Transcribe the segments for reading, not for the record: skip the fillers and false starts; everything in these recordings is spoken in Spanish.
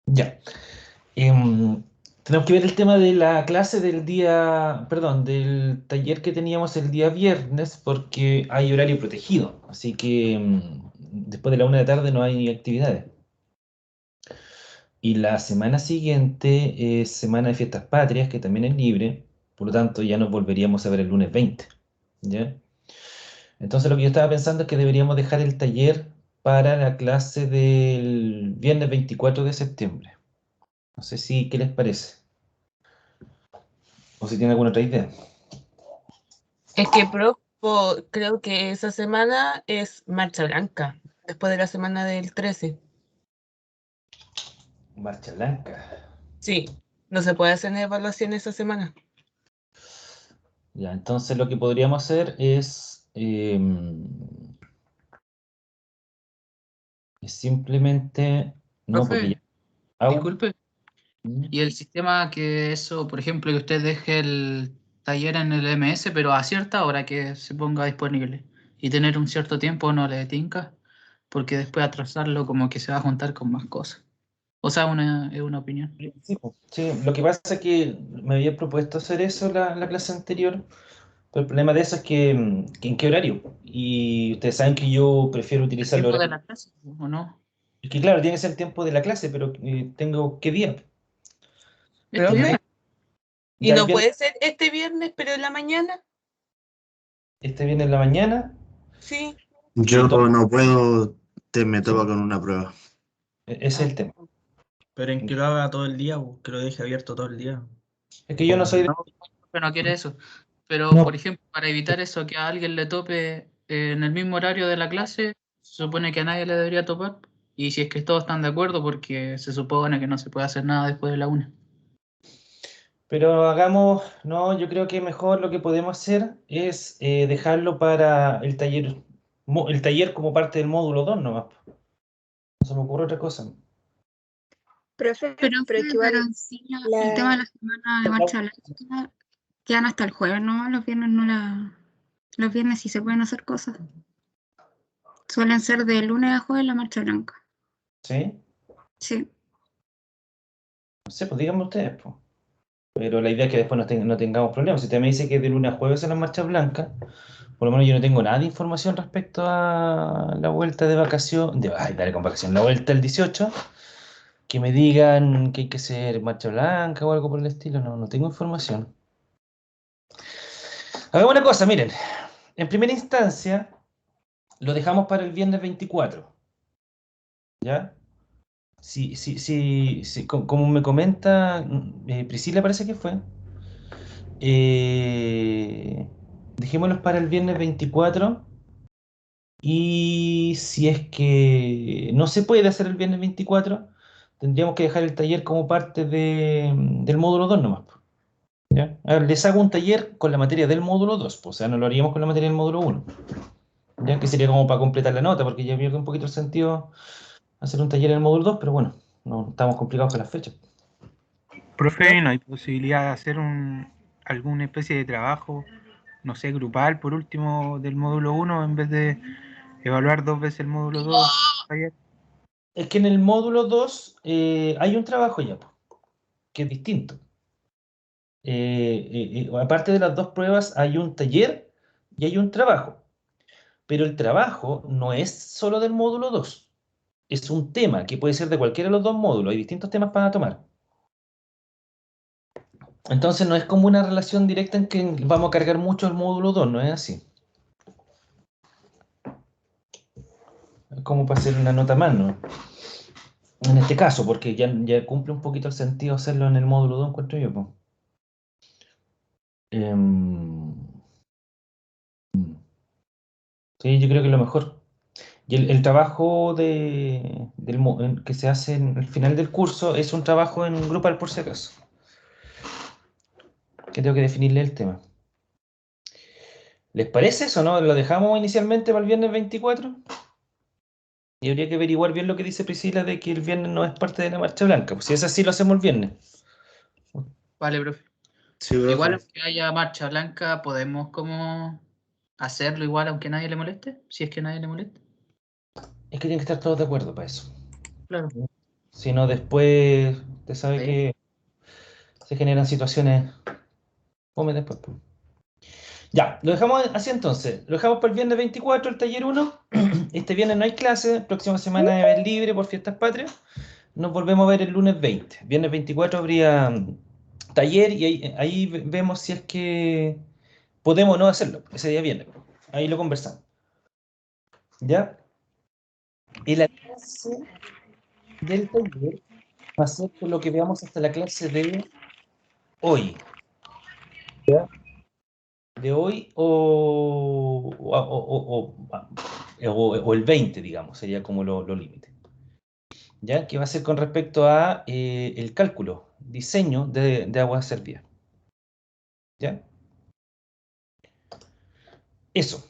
Ya. Em, Tenemos que ver el tema de la clase del día, perdón, del taller que teníamos el día viernes, porque hay horario protegido. Así que después de la 1 de la tarde no hay actividades. Y la semana siguiente es semana de fiestas patrias, que también es libre. Por lo tanto, ya nos volveríamos a ver el lunes 20. ¿Ya? Entonces, lo que yo estaba pensando es que deberíamos dejar el taller para la clase del viernes 24 de septiembre. No sé si, ¿qué les parece? O si tienen alguna otra idea. Es que creo que esa semana es Marcha Blanca, después de la semana del 13. Marcha Blanca. Sí, no se puede hacer evaluación esa semana. Ya, entonces lo que podríamos hacer es simplemente. No, porque ya. Profe, disculpe. ¿Y el sistema que eso, por ejemplo, que usted deje el taller en el MS, pero a cierta hora que se ponga disponible y tener un cierto tiempo no le tinca? Porque después atrasarlo como que se va a juntar con más cosas. O sea, es una opinión. Sí, po. Sí, lo que pasa es que me había propuesto hacer eso la clase anterior, pero el problema de eso es que ¿en qué horario? Y ustedes saben que yo prefiero El utilizar el tiempo de horario. la clase, ¿o no? Es que claro, tiene que ser el tiempo de la clase, pero tengo ¿qué día? Este Profe, viernes. ¿y Ya el no viernes, puede ser este viernes, pero en la mañana? este viernes en la mañana, Sí. Yo entonces no puedo, me topa con una prueba. ese es Ah, el tema. Pero en que lo haga todo el día, que lo deje abierto todo el día. Es que yo no soy. No, profe, no quiere eso. Pero, No, por ejemplo, para evitar eso, que a alguien le tope en el mismo horario de la clase, se supone que a nadie le debería topar. Y si es que todos están de acuerdo, porque se supone que no se puede hacer nada después de la una. pero hagamos, no, yo creo que mejor lo que podemos hacer es dejarlo para el taller como parte del módulo 2 nomás. No se me ocurre otra cosa. Profe, Pero, pero es que pero igual en sí, el tema de la semana de marcha blanca quedan hasta el jueves, ¿no? Los viernes no los viernes sí se pueden hacer cosas. Suelen ser de lunes a jueves la marcha blanca. ¿Sí? Sí. No sé, pues díganme ustedes, pues. Pero la idea es que después no tengamos problemas. Si usted me dice que de lunes a jueves en la marcha blanca, por lo menos yo no tengo nada de información respecto a la vuelta de vacación, ay, dale con vacación, la vuelta del 18, que me digan que hay que hacer marcha blanca o algo por el estilo. No, no tengo información. Hagamos una cosa, miren. En primera instancia, lo dejamos para el viernes 24, ¿ya? Sí, como me comenta Priscila, parece que fue. eh, Dejémoslos para el viernes 24. Y si es que no se puede hacer el viernes 24, tendríamos que dejar el taller como parte del módulo 2 nomás, po, ¿ya? A ver, les hago un taller con la materia del módulo 2, po, o sea, no lo haríamos con la materia del módulo 1, ya que sería como para completar la nota, porque ya pierde un poquito el sentido hacer un taller en el módulo 2, pero bueno, no estamos complicados con las fechas. Profe, ¿no hay posibilidad de hacer alguna especie de trabajo, no sé, grupal, por último, del módulo 1 en vez de evaluar 2 veces el módulo 2 ayer? Es que en el módulo 2 hay un trabajo ya, po, que es distinto. Aparte de las dos pruebas, hay un taller y hay un trabajo. Pero el trabajo no es solo del módulo 2, es un tema que puede ser de cualquiera de los dos módulos, hay distintos temas para tomar. Entonces no es como una relación directa en que vamos a cargar mucho el módulo 2, no es así. Es como para hacer una nota más, ¿no? En este caso, porque ya cumple un poquito el sentido hacerlo en el módulo 2, encuentro yo, po. Em, sí, yo creo que es lo mejor. Y el trabajo que se hace en el final del curso es un trabajo en grupal por si acaso. Que tengo que definirle el tema. ¿Les parece eso, no? ¿Lo dejamos inicialmente para el viernes 24? Y habría que averiguar bien lo que dice Priscila de que el viernes no es parte de la marcha blanca. Pues si es así, lo hacemos el viernes. Vale, profe. Sí, Igual, profe. aunque haya marcha blanca, podemos como hacerlo igual, aunque nadie le moleste, si es que nadie le molesta. Es que tienen que estar todos de acuerdo para eso. Claro. Si no, después, usted sabe Sí. que se generan situaciones. Come después, pues. Ya, lo dejamos así entonces. Lo dejamos para el viernes 24, el taller 1. Este viernes no hay clase. Próxima semana es libre por fiestas patrias. Nos volvemos a ver el lunes 20. Viernes 24 habría taller y ahí vemos si es que podemos o no hacerlo. Ese día viernes. Ahí lo conversamos. ¿Ya? Y la clase del taller va a ser por lo que veamos hasta la clase de hoy. ¿Ya? De hoy o el 20, digamos, sería como lo límite. ¿Ya? Que va a ser con respecto a el cálculo, diseño de aguas servidas. ¿Ya? Eso.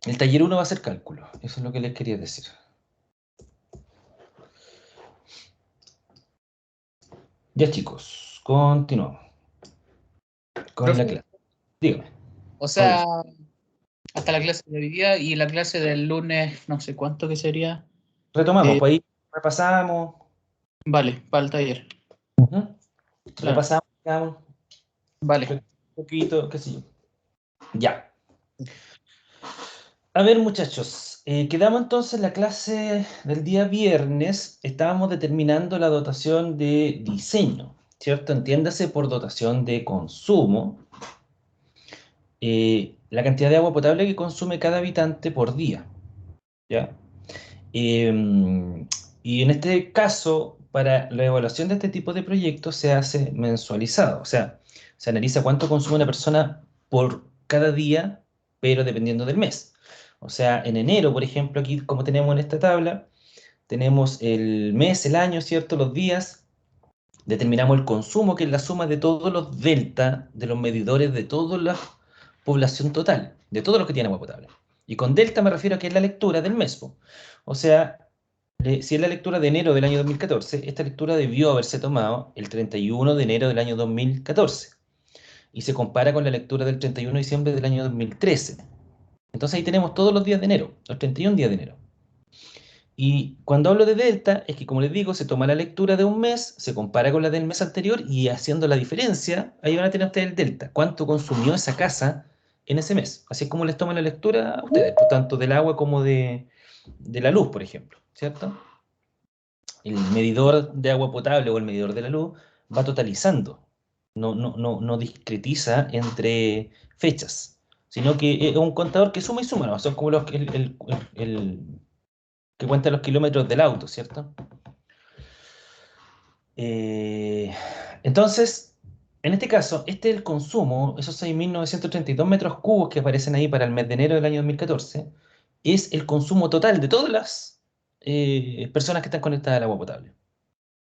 El taller 1 va a ser cálculo. Eso es lo que les quería decir. Ya, chicos, continuamos con la Profe, clase. Dígame. o sea, hasta la clase de hoy día y la clase del lunes, no sé cuánto que sería. Retomamos, pues ahí repasamos. Vale, para el taller. Ujú. Claro. Repasamos, digamos, Vale. un poquito, qué sé yo. Ya. A ver, muchachos, quedamos entonces en la clase del día viernes. Estábamos determinando la dotación de diseño, ¿cierto? Entiéndase por dotación de consumo. La cantidad de agua potable que consume cada habitante por día, ¿ya? Y en este caso, para la evaluación de este tipo de proyectos se hace mensualizado, o sea, se analiza cuánto consume una persona por cada día, pero dependiendo del mes. O sea, en enero, por ejemplo, aquí como tenemos en esta tabla, tenemos el mes, el año, ¿cierto? Los días, determinamos el consumo, que es la suma de todos los delta de los medidores de toda la población total, de todos los que tienen agua potable. Y con delta me refiero a que es la lectura del mes, po. O sea, si es la lectura de enero del año 2014, esta lectura debió haberse tomado el 31 de enero del año 2014 y se compara con la lectura del 31 de diciembre del año 2013. Entonces ahí tenemos todos los días de enero, los 31 días de enero. Y cuando hablo de delta, es que como les digo, se toma la lectura de un mes, se compara con la del mes anterior y haciendo la diferencia, ahí van a tener ustedes el delta. ¿Cuánto consumió esa casa en ese mes? Así es como les toman la lectura a ustedes, pues, tanto del agua como de la luz, por ejemplo, ¿cierto? El medidor de agua potable o el medidor de la luz va totalizando, no discretiza entre fechas, sino que es un contador que suma y suma, ¿no? Son como el que cuenta los kilómetros del auto, ¿cierto? Entonces, en este caso, este es el consumo, esos 6.932 metros cubos que aparecen ahí para el mes de enero del año 2014, es el consumo total de todas las personas que están conectadas al agua potable,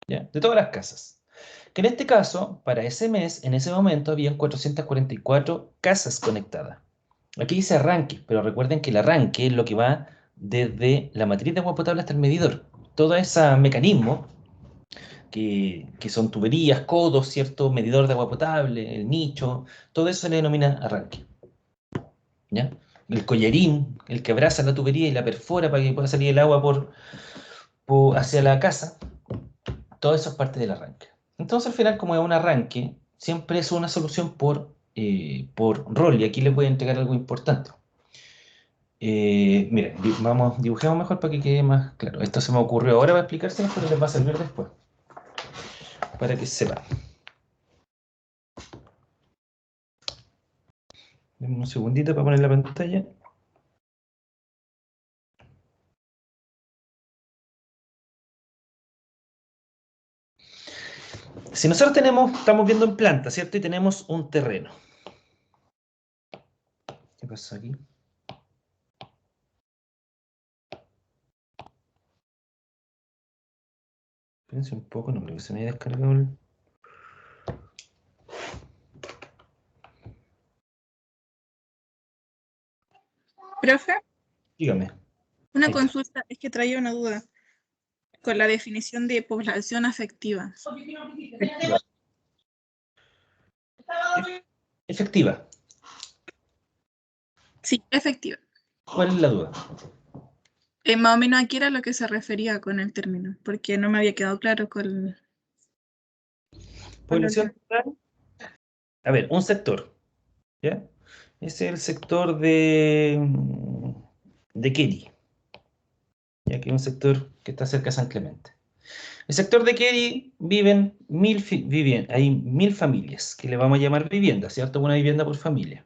¿ya? De todas las casas. Que en este caso, para ese mes, en ese momento, habían 444 casas conectadas. Aquí dice arranque, pero recuerden que el arranque es lo que va desde la matriz de agua potable hasta el medidor. Todo ese mecanismo, que son tuberías, codos, ¿cierto? Medidor de agua potable, el nicho, todo eso se le denomina arranque, ¿ya? El collarín, el que abraza la tubería y la perfora para que pueda salir el agua hacia la casa, todo eso es parte del arranque. Entonces, al final, como es un arranque, siempre es una solución por rol, y aquí les voy a entregar algo importante. Miren, dibujemos mejor para que quede más claro. Esto se me ocurrió ahora para explicárselo, pero les va a servir después, para que sepan. Denme un segundito para poner la pantalla. Si nosotros estamos viendo en planta, ¿cierto? Y tenemos un terreno. ¿Qué pasó aquí? Espérense un poco, no creo que se me haya descargado el... Profe, Dígame. una Ahí está. consulta, es que traía una duda con la definición de población afectiva. Más o menos aquí era lo que se refería con el término, porque no me había quedado claro con Población total. A ver, un sector, ¿ya? Ese es el sector de Keri, ya que es un sector que está cerca de San Clemente. El sector de Keri viven hay 1000 familias, que le vamos a llamar vivienda, ¿cierto? Una vivienda por familia.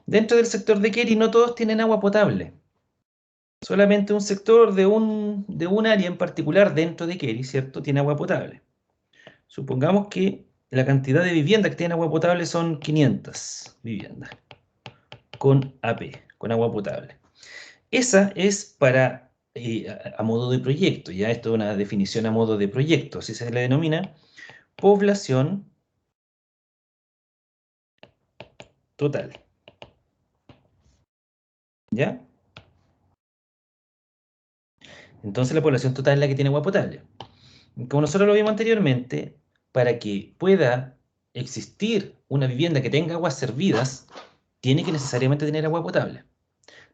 Dentro del sector de Keri no todos tienen agua potable. Solamente un sector de un área en particular dentro de Keri, ¿cierto? Tiene agua potable. Supongamos que la cantidad de viviendas que tienen agua potable son 500 viviendas con AP, con agua potable. Esa es para, a modo de proyecto, ya esto es una definición a modo de proyecto, así se le denomina población total. ¿Ya? Entonces la población total es la que tiene agua potable. Como nosotros lo vimos anteriormente, para que pueda existir una vivienda que tenga aguas servidas, tiene que necesariamente tener agua potable.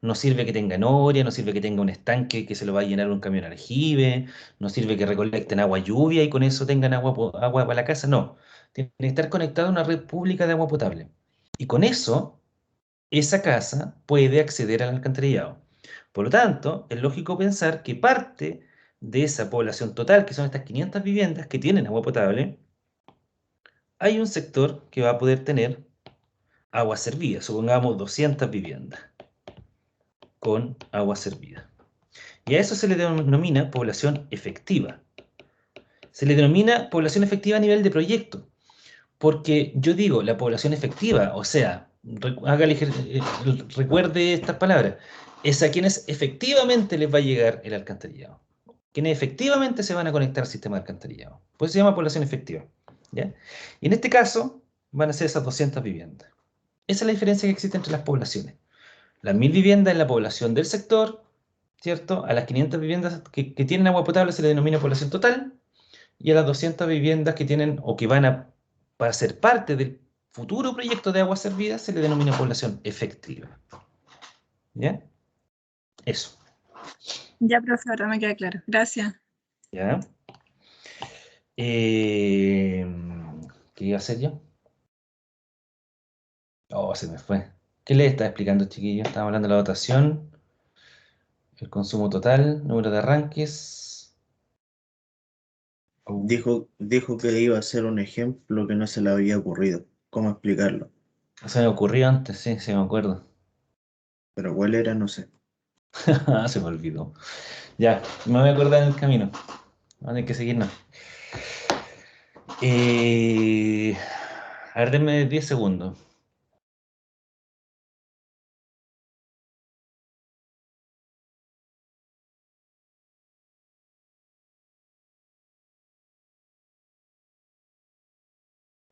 No sirve que tenga noria, no sirve que tenga un estanque que se lo va a llenar un camión aljibe, no sirve que recolecten agua lluvia y con eso tengan agua para la casa, no. Tiene que estar conectado a una red pública de agua potable. Y con eso, esa casa puede acceder al alcantarillado. Por lo tanto, es lógico pensar que parte de esa población total, que son estas 500 viviendas que tienen agua potable, hay un sector que va a poder tener agua servida, supongamos 200 viviendas con agua servida. Y a eso se le denomina población efectiva. Se le denomina población efectiva a nivel de proyecto, porque yo digo la población efectiva, o sea, recuerde estas palabras, es a quienes efectivamente les va a llegar el alcantarillado, quienes efectivamente se van a conectar al sistema de alcantarillado. Pues se llama población efectiva. ¿Ya? Y en este caso van a ser esas 200 viviendas. Esa es la diferencia que existe entre las poblaciones. Las 1000 viviendas en la población del sector, ¿cierto? A las 500 viviendas que tienen agua potable se le denomina población total, y a las 200 viviendas que tienen o que para ser parte del futuro proyecto de aguas servidas se le denomina población efectiva. ¿Ya? Eso. Ya, profe, ahora me queda claro. Gracias. ¿Ya? ¿Qué iba a hacer yo? Oh, se me fue. ¿Qué le estaba explicando, chiquillo? Estábamos hablando de la dotación, el consumo total, número de arranques. Dijo que iba a hacer un ejemplo que no se le había ocurrido. ¿Cómo explicarlo? Se me ocurrió antes, sí, me acuerdo. Pero cuál era, no sé. Se me olvidó. Ya, me voy a acordar en el camino. Vamos a tener que seguirnos. A ver, denme 10 segundos.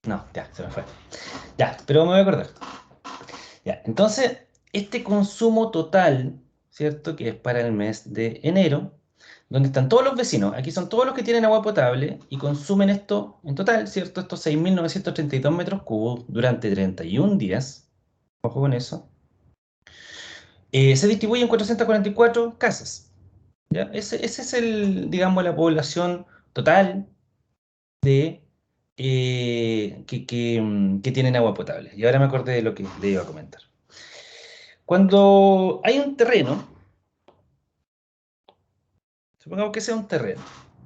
No, ya, se me fue. Ya, pero me voy a acordar. Ya, entonces, este consumo total, ¿cierto? Que es para el mes de enero, donde están todos los vecinos. Aquí son todos los que tienen agua potable y consumen esto en total, ¿cierto? Estos 6.932 metros cúbicos durante 31 días. Ojo con eso. Se distribuye en 444 casas. ¿Ya? Ese es digamos, la población total de, que tienen agua potable. Y ahora me acordé de lo que le iba a comentar. Cuando hay un terreno, supongamos que sea un terreno,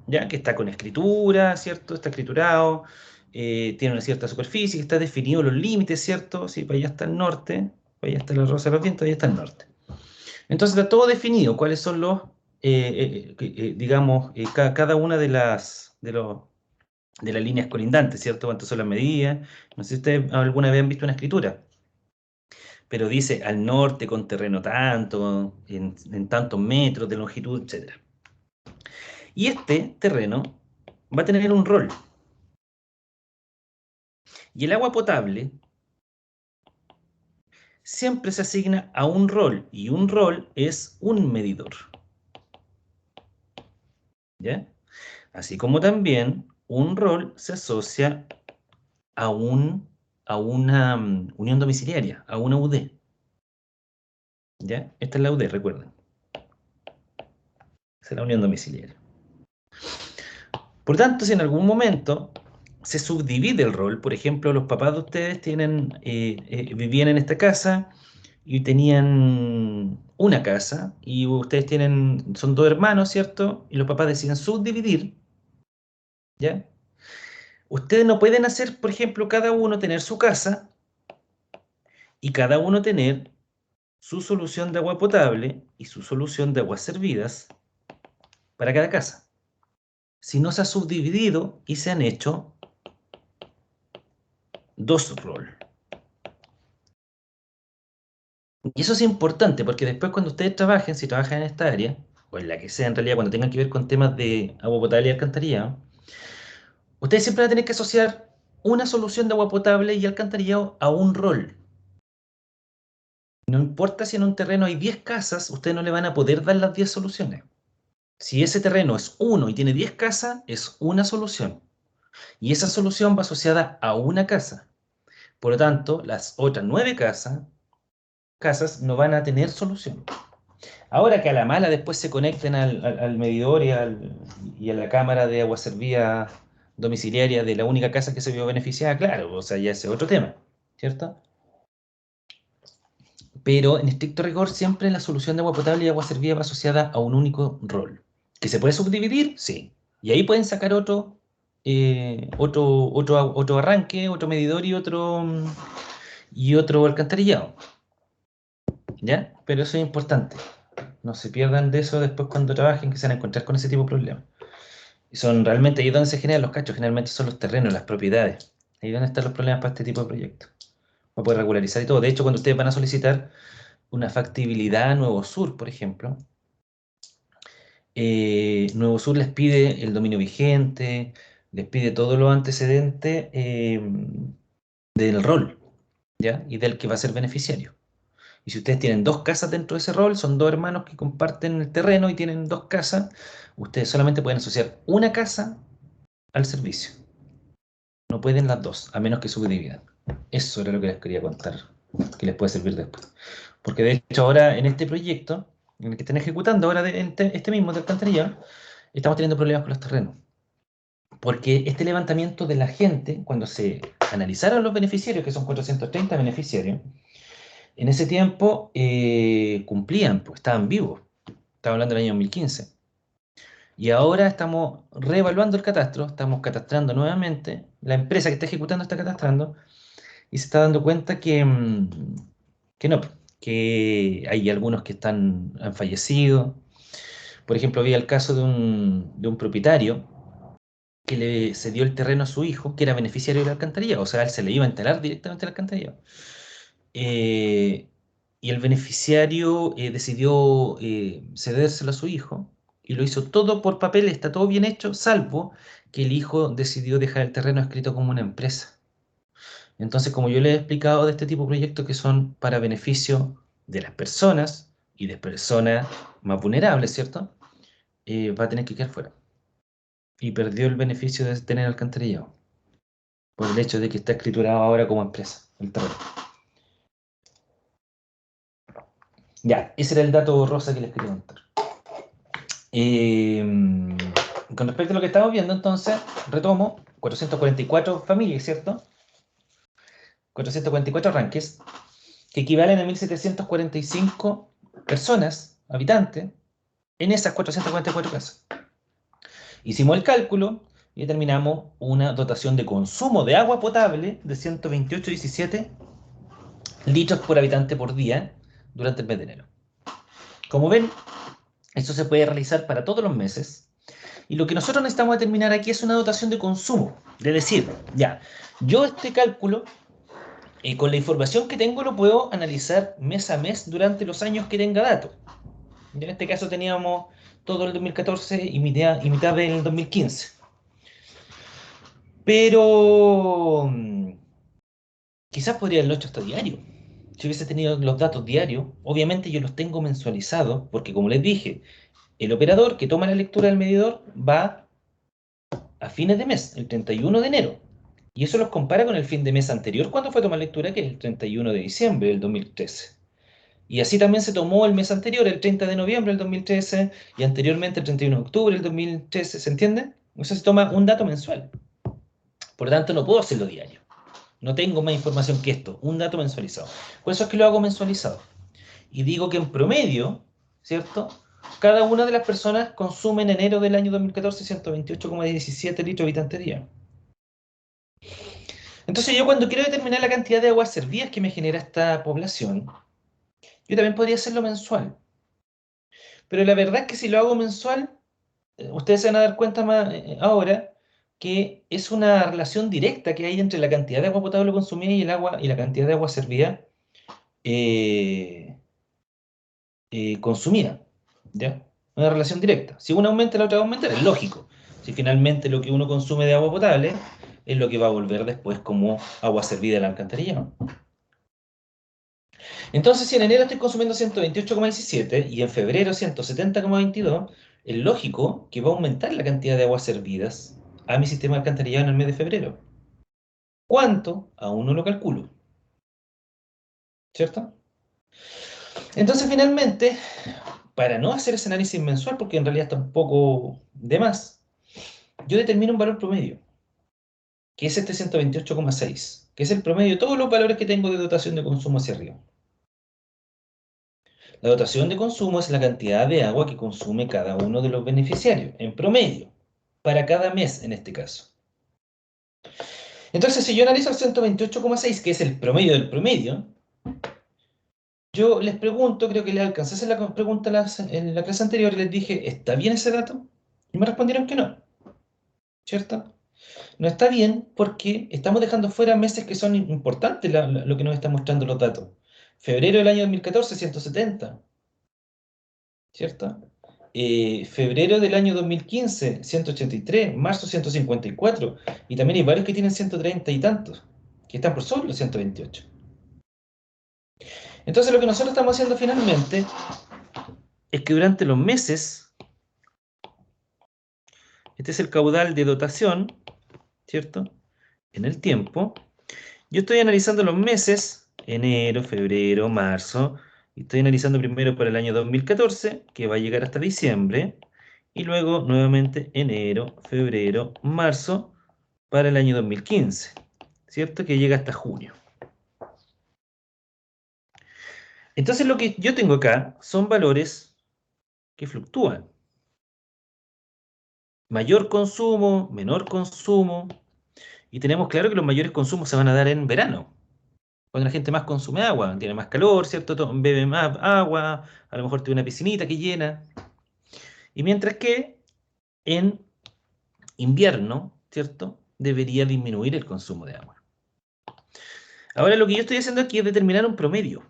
¿ya? Que está con escritura, ¿cierto? Está escriturado, tiene una cierta superficie, está definido los límites, ¿cierto? Sí, para allá está el norte, para allá está la Rosa de los Vientos, allá está el norte. Entonces está todo definido, cuáles son los, digamos, cada una de las líneas colindantes, ¿cierto? Cuántas son las medidas. No sé si ustedes alguna vez han visto una escritura, pero dice al norte con terreno tanto, en tantos metros de longitud, etc. Y este terreno va a tener un rol. Y el agua potable siempre se asigna a un rol, y un rol es un medidor. ¿Ya? Así como también un rol se asocia a una unión domiciliaria, a una UD. ¿Ya? Esta es la UD, recuerden. Esa es la unión domiciliaria. Por tanto, si en algún momento se subdivide el rol, por ejemplo, los papás de ustedes vivían en esta casa y tenían una casa, y ustedes son 2 hermanos, ¿cierto? Y los papás deciden subdividir, ¿ya? Ustedes no pueden hacer, por ejemplo, cada uno tener su casa y cada uno tener su solución de agua potable y su solución de aguas servidas para cada casa. Si no se ha subdividido y se han hecho 2 roles. Y eso es importante porque después cuando ustedes trabajen, si trabajan en esta área, o en la que sea en realidad, cuando tengan que ver con temas de agua potable y alcantarillado, ustedes siempre van a tener que asociar una solución de agua potable y alcantarillado a un rol. No importa si en un terreno hay 10 casas, ustedes no le van a poder dar las 10 soluciones. Si ese terreno es 1 y tiene 10 casas, es una solución. Y esa solución va asociada a una casa. Por lo tanto, las otras 9 casas no van a tener solución. Ahora que a la mala después se conecten al medidor y a la cámara de agua servida domiciliaria de la única casa que se vio beneficiada, claro, o sea, ya ese es otro tema, ¿cierto? Pero en estricto rigor siempre la solución de agua potable y agua servida va asociada a un único rol. ¿Que se puede subdividir? Sí. Y ahí pueden sacar otro arranque, otro medidor y otro alcantarillado. ¿Ya? Pero eso es importante. No se pierdan de eso después cuando trabajen, que se van a encontrar con ese tipo de problemas. Y son realmente ahí donde se generan los cachos, generalmente son los terrenos, las propiedades. Ahí donde están los problemas para este tipo de proyectos. Va a poder regularizar y todo. De hecho, cuando ustedes van a solicitar una factibilidad a Nuevo Sur, por ejemplo, Nuevo Sur les pide el dominio vigente, les pide todo lo antecedente del rol, ¿ya? Y del que va a ser beneficiario. Y si ustedes tienen 2 casas dentro de ese rol, son 2 hermanos que comparten el terreno y tienen 2 casas, ustedes solamente pueden asociar una casa al servicio. No pueden las 2, a menos que subdividan. Eso era lo que les quería contar, que les puede servir después. Porque de hecho ahora en este proyecto, en el que están ejecutando ahora este mismo de alcantarillado, estamos teniendo problemas con los terrenos. Porque este levantamiento de la gente, cuando se analizaron los beneficiarios, que son 430 beneficiarios, en ese tiempo cumplían, pues estaban vivos. Estaba hablando del año 2015. Y ahora estamos reevaluando el catastro, estamos catastrando nuevamente. La empresa que está ejecutando está catastrando y se está dando cuenta que no, que hay algunos que han fallecido. Por ejemplo, había el caso de un propietario que le cedió el terreno a su hijo, que era beneficiario de la alcantarilla, o sea, él se le iba a enterar directamente a la alcantarilla. Y el beneficiario decidió cedérselo a su hijo y lo hizo todo por papel, está todo bien hecho, salvo que el hijo decidió dejar el terreno escrito como una empresa. Entonces, como yo les he explicado de este tipo de proyectos que son para beneficio de las personas y de personas más vulnerables, ¿cierto? Va a tener que quedar fuera. Y perdió el beneficio de tener alcantarillado por el hecho de que está escriturado ahora como empresa, el terreno. Ya, ese era el dato rosa que les quería contar. Con respecto a lo que estamos viendo, entonces, retomo, 444 familias, ¿cierto? 444 arranques, que equivalen a 1.745 personas, habitantes, en esas 444 casas. Hicimos el cálculo y determinamos una dotación de consumo de agua potable de 128,17 litros por habitante por día durante el mes de enero. Como ven, esto se puede realizar para todos los meses. Y lo que nosotros necesitamos determinar aquí es una dotación de consumo. De decir, ya, yo este cálculo, con la información que tengo, lo puedo analizar mes a mes durante los años que tenga datos. En este caso teníamos todo el 2014 y mitad del 2015. Pero quizás podría haberlo hecho hasta diario. Si hubiese tenido los datos diarios, obviamente yo los tengo mensualizados, porque como les dije, el operador que toma la lectura del medidor va a fines de mes, el 31 de enero. Y eso los compara con el fin de mes anterior, cuando fue tomar lectura, que es el 31 de diciembre del 2013. Y así también se tomó el mes anterior, el 30 de noviembre del 2013, y anteriormente el 31 de octubre del 2013, ¿se entiende? Eso se toma un dato mensual. Por lo tanto, no puedo hacerlo diario. No tengo más información que esto, un dato mensualizado. Por eso es que lo hago mensualizado. Y digo que en promedio, ¿cierto? Cada una de las personas consume en enero del año 2014 128,17 litros habitantes día. Entonces yo cuando quiero determinar la cantidad de aguas servidas que me genera esta población, yo también podría hacerlo mensual. Pero la verdad es que si lo hago mensual, ustedes se van a dar cuenta más ahora que es una relación directa que hay entre la cantidad de agua potable consumida y el agua y la cantidad de agua servida consumida. ¿Ya? Una relación directa. Si una aumenta, la otra va a aumentar, es lógico. Si finalmente lo que uno consume de agua potable es lo que va a volver después como agua servida al alcantarillado. Entonces, si en enero estoy consumiendo 128,17 y en febrero 170,22, es lógico que va a aumentar la cantidad de aguas servidas a mi sistema alcantarillado en el mes de febrero. ¿Cuánto? Aún no lo calculo. ¿Cierto? Entonces, finalmente, para no hacer ese análisis mensual, porque en realidad está un poco de más, yo determino un valor promedio, que es este 128,6, que es el promedio de todos los valores que tengo de dotación de consumo hacia arriba. La dotación de consumo es la cantidad de agua que consume cada uno de los beneficiarios, en promedio, para cada mes en este caso. Entonces, si yo analizo el 128,6, que es el promedio del promedio, yo les pregunto, creo que les alcancé a hacer la pregunta en la clase anterior, y les dije, ¿está bien ese dato? Y me respondieron que no, ¿cierto? No está bien porque estamos dejando fuera meses que son importantes, lo que nos están mostrando los datos. Febrero del año 2014, 170, ¿cierto? Febrero del año 2015, 183, marzo 154, y también hay varios que tienen 130 y tantos, que están por sobre los 128. Entonces lo que nosotros estamos haciendo finalmente es que durante los meses, este es el caudal de dotación, ¿cierto? En el tiempo, yo estoy analizando los meses, enero, febrero, marzo, y estoy analizando primero para el año 2014, que va a llegar hasta diciembre, y luego nuevamente enero, febrero, marzo, para el año 2015, ¿cierto? Que llega hasta junio. Entonces lo que yo tengo acá son valores que fluctúan. Mayor consumo, menor consumo, y tenemos claro que los mayores consumos se van a dar en verano, cuando la gente más consume agua, tiene más calor, ¿cierto? Bebe más agua, a lo mejor tiene una piscinita que llena. Y mientras que en invierno, ¿cierto? Debería disminuir el consumo de agua. Ahora lo que yo estoy haciendo aquí es determinar un promedio,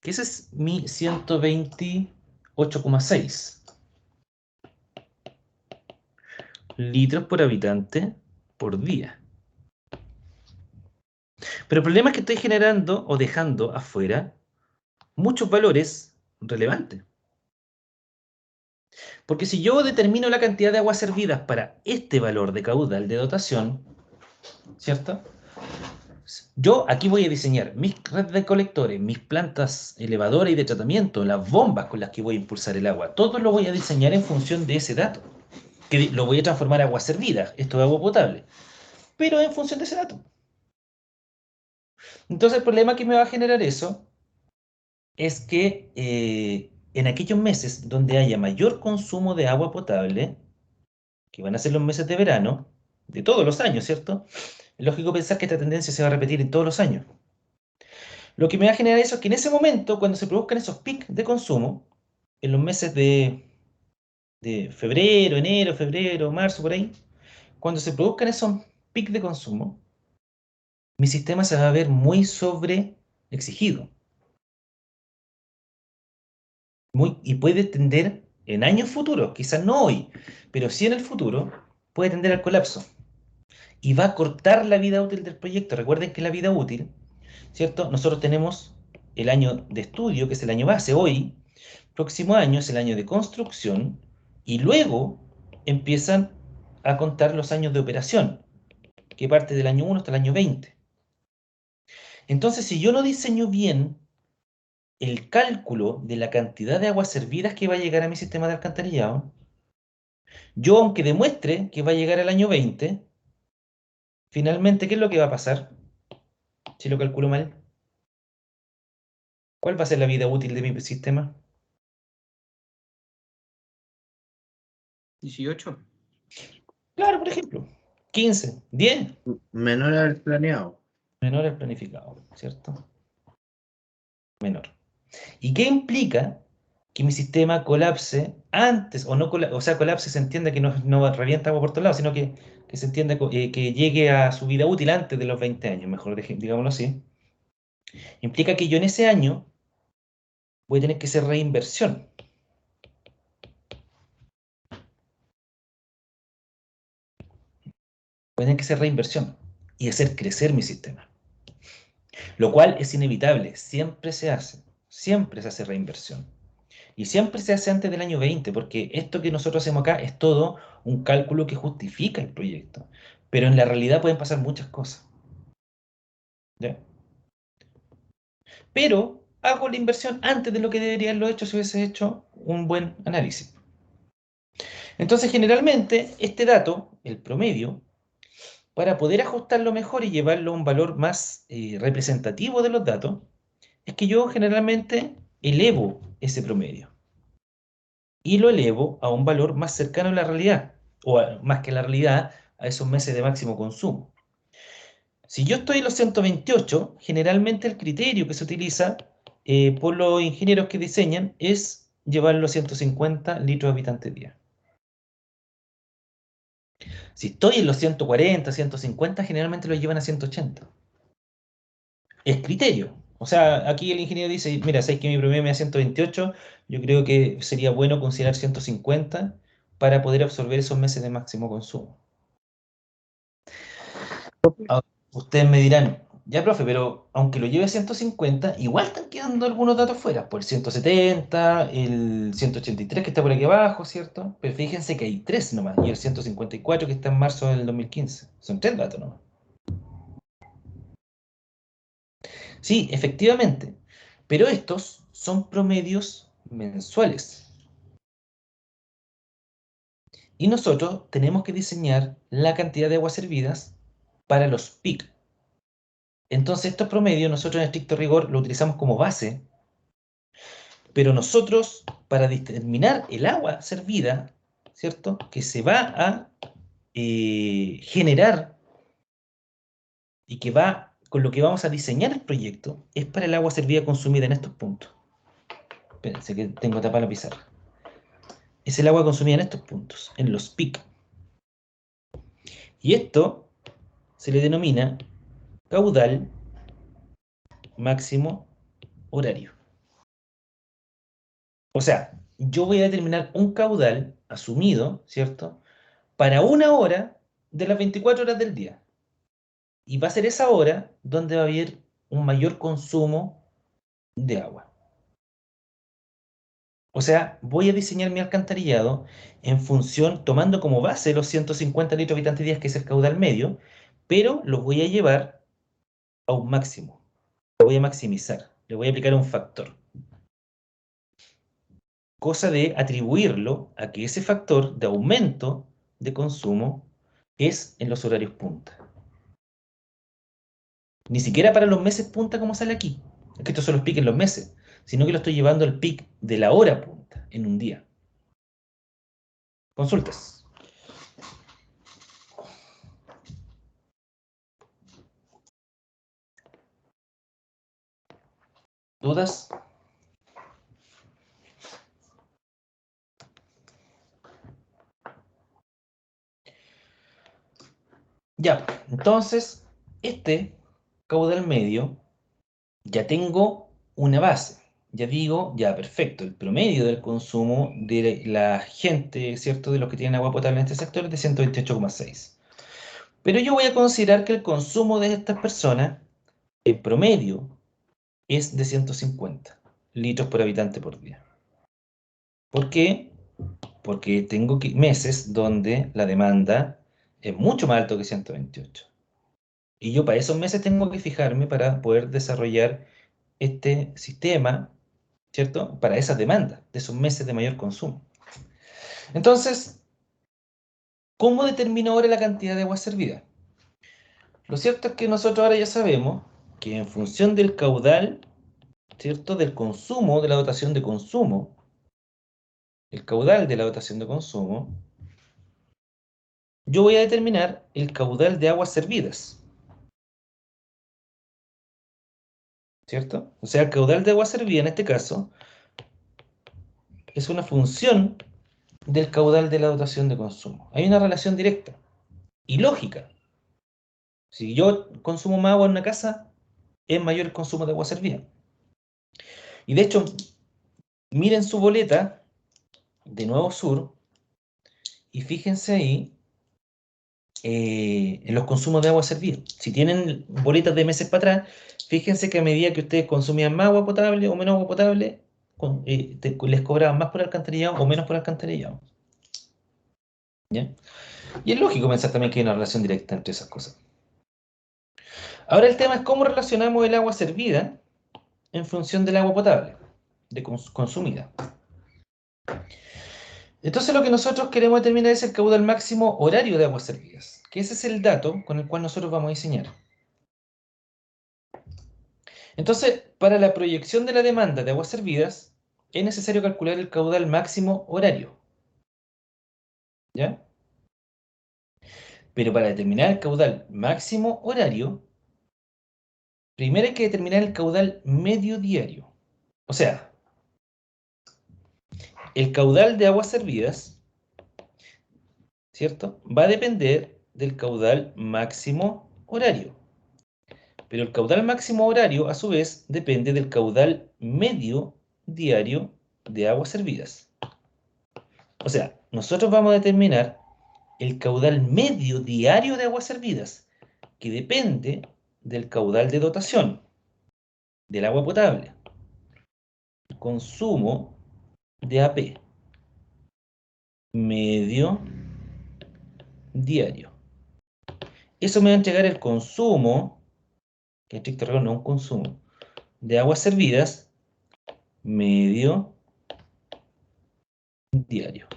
que ese es mi 128,6 litros por habitante por día. Pero el problema es que estoy generando o dejando afuera muchos valores relevantes. Porque si yo determino la cantidad de aguas servidas para este valor de caudal de dotación, ¿cierto? Yo aquí voy a diseñar mis redes de colectores, mis plantas elevadoras y de tratamiento, las bombas con las que voy a impulsar el agua. Todo lo voy a diseñar en función de ese dato, que lo voy a transformar en aguas servidas, esto es agua potable, pero en función de ese dato. Entonces el problema que me va a generar eso es que en aquellos meses donde haya mayor consumo de agua potable, que van a ser los meses de verano, de todos los años, ¿cierto? Es lógico pensar que esta tendencia se va a repetir en todos los años. Lo que me va a generar eso es que en ese momento, cuando se produzcan esos picos de consumo, en los meses de febrero, enero, febrero, marzo, por ahí, cuando se produzcan esos picos de consumo, mi sistema se va a ver muy sobreexigido. Y puede tender en años futuros, quizás no hoy, pero sí en el futuro, puede tender al colapso. Y va a cortar la vida útil del proyecto. Recuerden que la vida útil, ¿cierto? Nosotros tenemos el año de estudio, que es el año base hoy, próximo año es el año de construcción, y luego empiezan a contar los años de operación, que parte del año 1 hasta el año 20. Entonces, si yo no diseño bien el cálculo de la cantidad de aguas servidas que va a llegar a mi sistema de alcantarillado, yo aunque demuestre que va a llegar al año 20, finalmente, ¿qué es lo que va a pasar? Si lo calculo mal. ¿Cuál va a ser la vida útil de mi sistema? 18. Claro, por ejemplo, 15, 10. Menor al planeado. Menor al planificado, ¿cierto? Menor. ¿Y qué implica que mi sistema colapse antes, o no o sea, colapse se entiende que no revienta agua por todos lados, sino que se entienda que llegue a su vida útil antes de los 20 años, mejor digámoslo así? Implica que yo en ese año voy a tener que hacer reinversión. Voy a tener que hacer reinversión y hacer crecer mi sistema. Lo cual es inevitable, siempre se hace reinversión. Y siempre se hace antes del año 20, porque esto que nosotros hacemos acá es todo un cálculo que justifica el proyecto. Pero en la realidad pueden pasar muchas cosas. ¿Ya? Pero hago la inversión antes de lo que debería haberlo hecho si hubiese hecho un buen análisis. Entonces, generalmente, este dato, el promedio, para poder ajustarlo mejor y llevarlo a un valor más representativo de los datos, es que yo generalmente elevo ese promedio. Y lo elevo a un valor más cercano a la realidad, o más que la realidad, a esos meses de máximo consumo. Si yo estoy en los 128, generalmente el criterio que se utiliza por los ingenieros que diseñan es llevarlo a 150 litros habitante día. Si estoy en los 140, 150, generalmente lo llevan a 180. Es criterio. O sea, aquí el ingeniero dice, mira, sabes que mi promedio me da 128, yo creo que sería bueno considerar 150 para poder absorber esos meses de máximo consumo. Ahora, ustedes me dirán, ya profe, pero aunque lo lleve a 150, igual están quedando algunos datos fuera, por el 170, el 183 que está por aquí abajo, ¿cierto? Pero fíjense que hay 3 nomás, y el 154 que está en marzo del 2015. Son 3 datos nomás. Sí, efectivamente, pero estos son promedios mensuales. Y nosotros tenemos que diseñar la cantidad de aguas servidas para los PIC. Entonces estos promedios nosotros en estricto rigor lo utilizamos como base, pero nosotros para determinar el agua servida, ¿cierto? Que se va a generar y que va con lo que vamos a diseñar el proyecto, es para el agua servida consumida en estos puntos. Espérense que tengo tapada la pizarra. Es el agua consumida en estos puntos, en los PIC. Y esto se le denomina caudal máximo horario. O sea, yo voy a determinar un caudal asumido, ¿cierto? Para una hora de las 24 horas del día. Y va a ser esa hora donde va a haber un mayor consumo de agua. O sea, voy a diseñar mi alcantarillado en función, tomando como base los 150 litros habitante día, que es el caudal medio, pero los voy a llevar a un máximo. Lo voy a maximizar. Le voy a aplicar un factor. Cosa de atribuirlo a que ese factor de aumento de consumo es en los horarios punta. Ni siquiera para los meses punta como sale aquí. Es que estos son los pics en los meses, sino que lo estoy llevando al pic de la hora punta en un día. Consultas. ¿Dudas? Ya, entonces, este caudal medio, ya tengo una base. Ya digo, ya perfecto, el promedio del consumo de la gente, ¿cierto? De los que tienen agua potable en este sector es de 128,6. Pero yo voy a considerar que el consumo de estas personas, en promedio, es de 150 litros por habitante por día. ¿Por qué? Porque tengo meses donde la demanda es mucho más alta que 128. Y yo para esos meses tengo que fijarme para poder desarrollar este sistema ¿cierto? Para esas demandas, de esos meses de mayor consumo. Entonces, ¿cómo determino ahora la cantidad de agua servida? Lo cierto es que nosotros ahora ya sabemos que en función del caudal, ¿cierto? Del consumo, de la dotación de consumo, el caudal de la dotación de consumo, yo voy a determinar el caudal de aguas servidas, ¿cierto? O sea, el caudal de agua servida en este caso es una función del caudal de la dotación de consumo. Hay una relación directa y lógica. Si yo consumo más agua en una casa, es mayor el consumo de agua servida. Y de hecho, miren su boleta de Nuevo Sur y fíjense ahí en los consumos de agua servida. Si tienen boletas de meses para atrás, fíjense que a medida que ustedes consumían más agua potable o menos agua potable, les cobraban más por alcantarillado o menos por alcantarillado. ¿Ya? Y es lógico pensar también que hay una relación directa entre esas cosas. Ahora el tema es cómo relacionamos el agua servida en función del agua potable, consumida. Entonces lo que nosotros queremos determinar es el caudal máximo horario de aguas servidas, que ese es el dato con el cual nosotros vamos a diseñar. Entonces, para la proyección de la demanda de aguas servidas, es necesario calcular el caudal máximo horario. ¿Ya? Pero para determinar el caudal máximo horario, primero hay que determinar el caudal medio diario. O sea, el caudal de aguas servidas, ¿cierto? Va a depender del caudal máximo horario. Pero el caudal máximo horario, a su vez, depende del caudal medio diario de aguas servidas. O sea, nosotros vamos a determinar el caudal medio diario de aguas servidas, que depende del caudal de dotación del agua potable, consumo de AP, medio diario. Eso me va a entregar el consumo, que en estricto rigor no es un consumo, de aguas servidas, medio diario.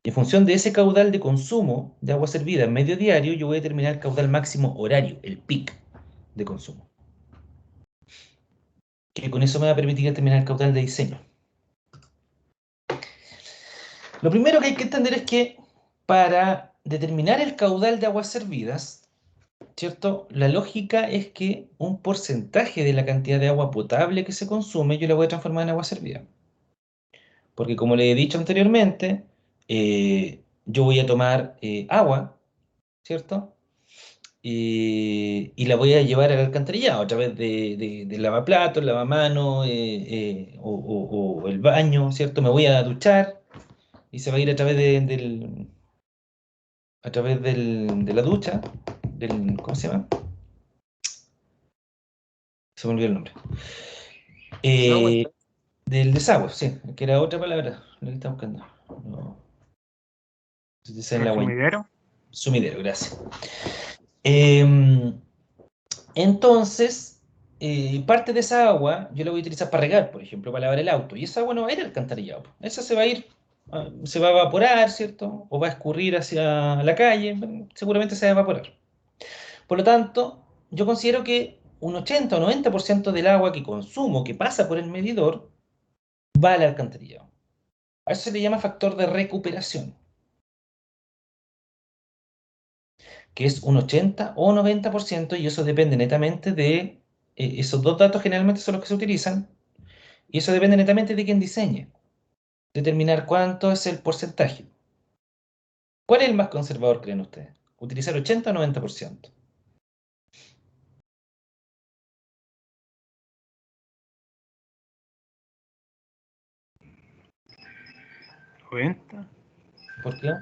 En función de ese caudal de consumo de agua servida en medio diario, yo voy a determinar el caudal máximo horario, el peak de consumo. Que con eso me va a permitir determinar el caudal de diseño. Lo primero que hay que entender es que para determinar el caudal de aguas servidas, ¿cierto? La lógica es que un porcentaje de la cantidad de agua potable que se consume, yo la voy a transformar en agua servida. Porque como le he dicho anteriormente, yo voy a tomar agua, ¿cierto? Y la voy a llevar al alcantarillado a través de lavaplatos, lavamanos o el baño, ¿cierto? Me voy a duchar y se va a ir a través de la ducha, ¿cómo se llama? Se me olvidó el nombre. Del desagüe, sí, que era otra palabra, la que estaba buscando. No. Esa es la buena. ¿Sumidero? Sumidero, gracias. Entonces, parte de esa agua yo la voy a utilizar para regar, por ejemplo, para lavar el auto. Y esa agua no va a ir al alcantarillado. Esa se va a ir, se va a evaporar, ¿cierto? O va a escurrir hacia la calle. Seguramente se va a evaporar. Por lo tanto, yo considero que un 80 o 90% del agua que consumo, que pasa por el medidor, va al alcantarillado. A eso se le llama factor de recuperación, que es un 80 o 90%, y eso depende netamente de, esos dos datos generalmente son los que se utilizan, y eso depende netamente de quién diseñe, determinar cuánto es el porcentaje. ¿Cuál es el más conservador, creen ustedes? ¿Utilizar 80 o 90%? ¿90? ¿Por qué?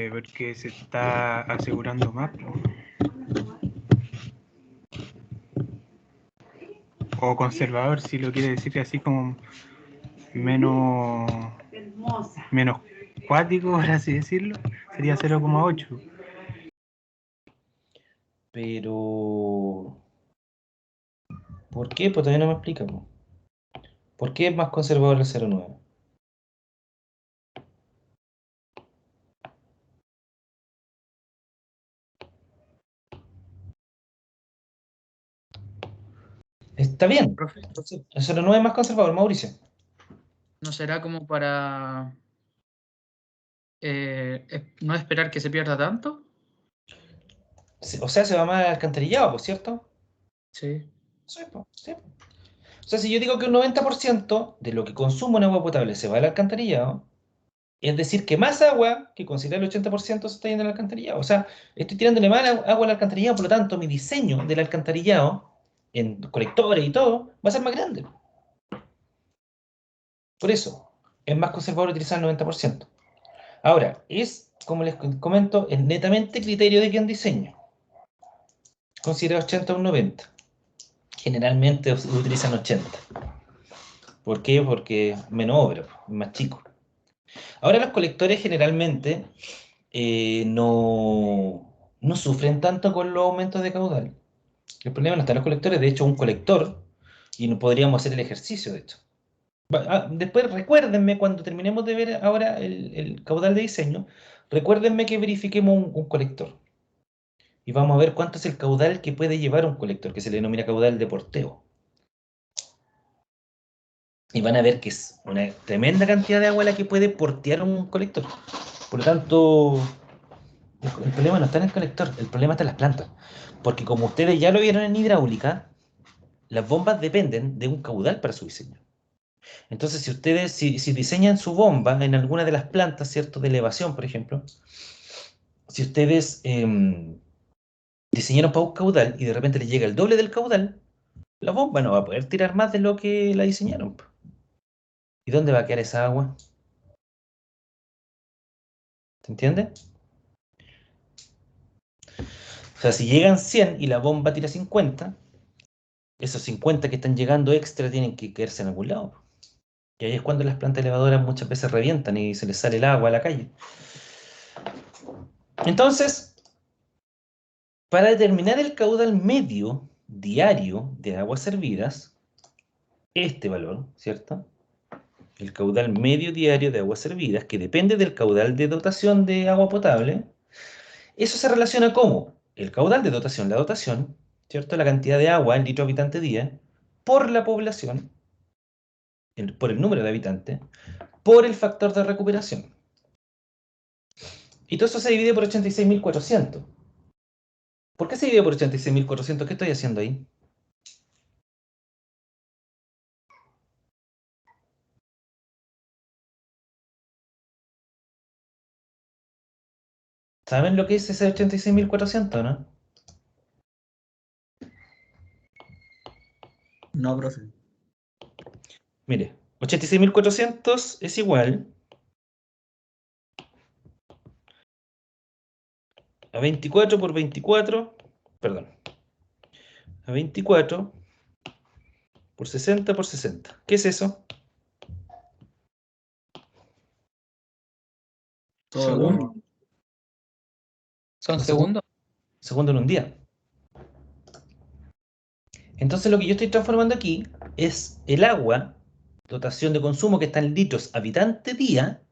Porque se está asegurando más, po. O conservador, si lo quiere decir así, como menos cuático, por así decirlo, sería 0,8. Pero ¿Por qué? Pues todavía no me explica. Po. ¿Por qué es más conservador el 0,9? Está bien. Profe, Entonces, el 0,9 es más conservador, Mauricio. ¿no será como para no esperar que se pierda tanto? O sea, se va más al alcantarillado, pues, ¿cierto? Sí. Sí, pues, sí. O sea, si yo digo que un 90% de lo que consumo en agua potable se va al alcantarillado, es decir, que más agua, que considera el 80% se está yendo al alcantarillado. O sea, estoy tirándole más agua al alcantarillado, por lo tanto, mi diseño del alcantarillado, en colectores y todo, va a ser más grande. Por eso, es más conservador utilizar el 90%. Ahora, como les comento, es netamente criterio de quien diseña. Considera 80 o un 90. Generalmente utilizan 80. ¿Por qué? Porque menos obra, es más chico. Ahora los colectores generalmente no sufren tanto con los aumentos de caudal. El problema no está en los colectores, de hecho un colector, y no podríamos hacer el ejercicio de hecho. Después recuérdenme cuando terminemos de ver ahora el caudal de diseño, recuérdenme que verifiquemos un colector. Y vamos a ver cuánto es el caudal que puede llevar un colector, que se le denomina caudal de porteo. Y van a ver que es una tremenda cantidad de agua la que puede portear un colector. Por lo tanto, el problema no está en el colector, el problema está en las plantas. Porque como ustedes ya lo vieron en hidráulica, las bombas dependen de un caudal para su diseño. Entonces, si ustedes, si diseñan su bomba en alguna de las plantas, ¿cierto? De elevación, por ejemplo, si ustedes diseñaron para un caudal y de repente les llega el doble del caudal, la bomba no va a poder tirar más de lo que la diseñaron. ¿Y dónde va a quedar esa agua? ¿Se entiende? O sea, si llegan 100 y la bomba tira 50, esos 50 que están llegando extra tienen que quedarse en algún lado. Y ahí es cuando las plantas elevadoras muchas veces revientan y se les sale el agua a la calle. Entonces, para determinar el caudal medio diario de aguas servidas, este valor, ¿cierto? El caudal medio diario de aguas servidas, que depende del caudal de dotación de agua potable, eso se relaciona como el caudal de dotación, la dotación, ¿cierto? La cantidad de agua en litro habitante día, por la población, por el número de habitantes, por el factor de recuperación. Y todo eso se divide por 86.400. ¿Por qué se divide por 86.400? ¿Qué estoy haciendo ahí? ¿Saben lo que es ese 86.400, no? No, profe. Mire, 86.400 es igual a 24 por 24, perdón, a 24 por 60 por 60. ¿Qué es eso? Todo Segundo. lo- ¿Son Un segundos? segundo en un día. Entonces lo que yo estoy transformando aquí es el agua, dotación de consumo que está en litros habitante día.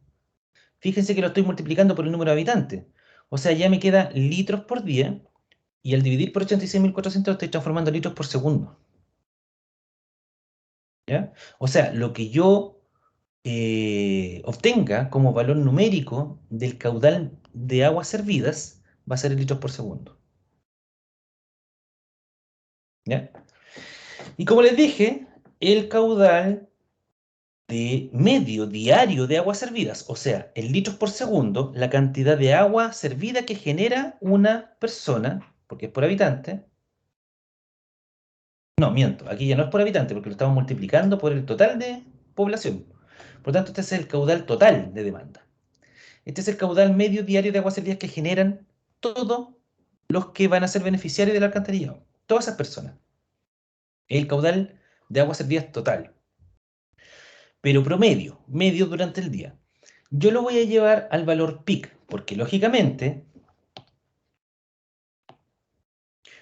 Fíjense que lo estoy multiplicando por el número de habitantes. O sea, ya me queda litros por día. Y al dividir por 86.400 lo estoy transformando en litros por segundo. ¿Ya? O sea, lo que yo obtenga como valor numérico del caudal de aguas servidas va a ser en litros por segundo. ¿Ya? Y como les dije, el caudal de medio diario de aguas servidas, o sea, en litros por segundo, la cantidad de agua servida que genera una persona, porque es por habitante. No, miento, aquí ya no es por habitante, porque lo estamos multiplicando por el total de población. Por lo tanto, este es el caudal total de demanda. Este es el caudal medio diario de aguas servidas que generan todos los que van a ser beneficiarios del alcantarillado. Todas esas personas. El caudal de aguas servidas total. Pero promedio, medio durante el día. Yo lo voy a llevar al valor peak, porque lógicamente,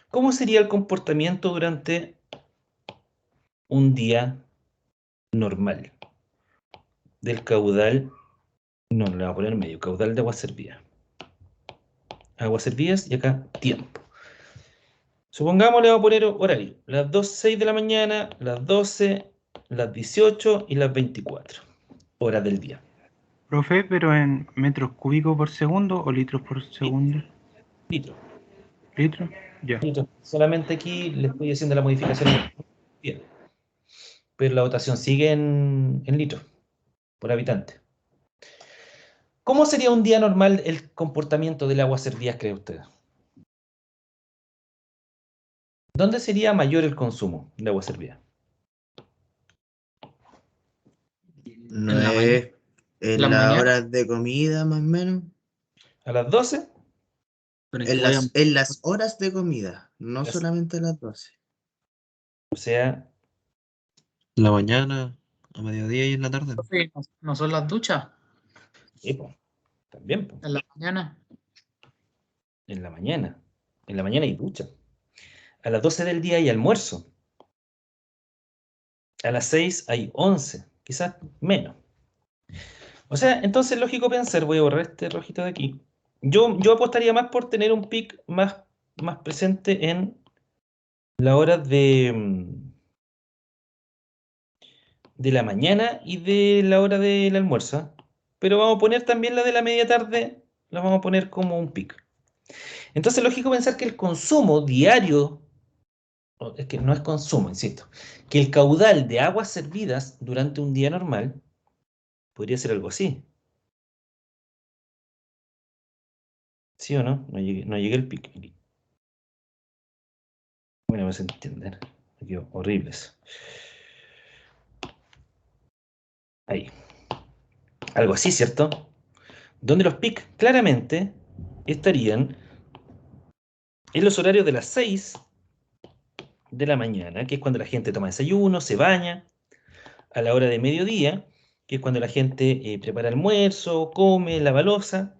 ¿cómo sería el comportamiento durante un día normal del caudal, no le voy a poner medio, caudal de aguas servidas. Aguas servidas y acá tiempo. Supongamos le voy a poner horario, las 6 de la mañana, las 12, las 18 y las 24 horas del día. Profe, pero en metros cúbicos por segundo o litros por segundo. Litro. ¿Litros? Ya. Litro. Solamente aquí le estoy haciendo la modificación. Bien. Pero la votación sigue en litros por habitante. ¿Cómo sería un día normal el comportamiento del agua servida, cree usted? ¿Dónde sería mayor el consumo de agua servida? No En la mañana. es en ¿La las mañana? horas de comida, más o menos. ¿A las 12? Pero es que voy a- En las horas de comida, no Las- solamente a las 12. O sea, En la mañana, a mediodía y en la tarde. Profe, ¿no son las duchas? po, también, po, En la mañana. en la mañana. En la mañana hay ducha. A las 12 del día hay almuerzo. A las 6 hay 11, quizás menos. O sea, entonces es lógico pensar, voy a borrar este rojito de aquí. Yo apostaría más por tener un pic más presente en la hora de la mañana y de la hora del almuerzo. Pero vamos a poner también la de la media tarde, la vamos a poner como un pic. Entonces es lógico pensar que el consumo diario, es que no es consumo, insisto, que el caudal de aguas servidas durante un día normal podría ser algo así. ¿Sí o no? No llegué al pic. Bueno, me hace entender. Aquí, horribles. Ahí. Algo así, ¿cierto? Donde los pics claramente estarían en los horarios de las 6 de la mañana, que es cuando la gente toma desayuno, se baña, a la hora de mediodía, que es cuando la gente prepara almuerzo, come, lava loza,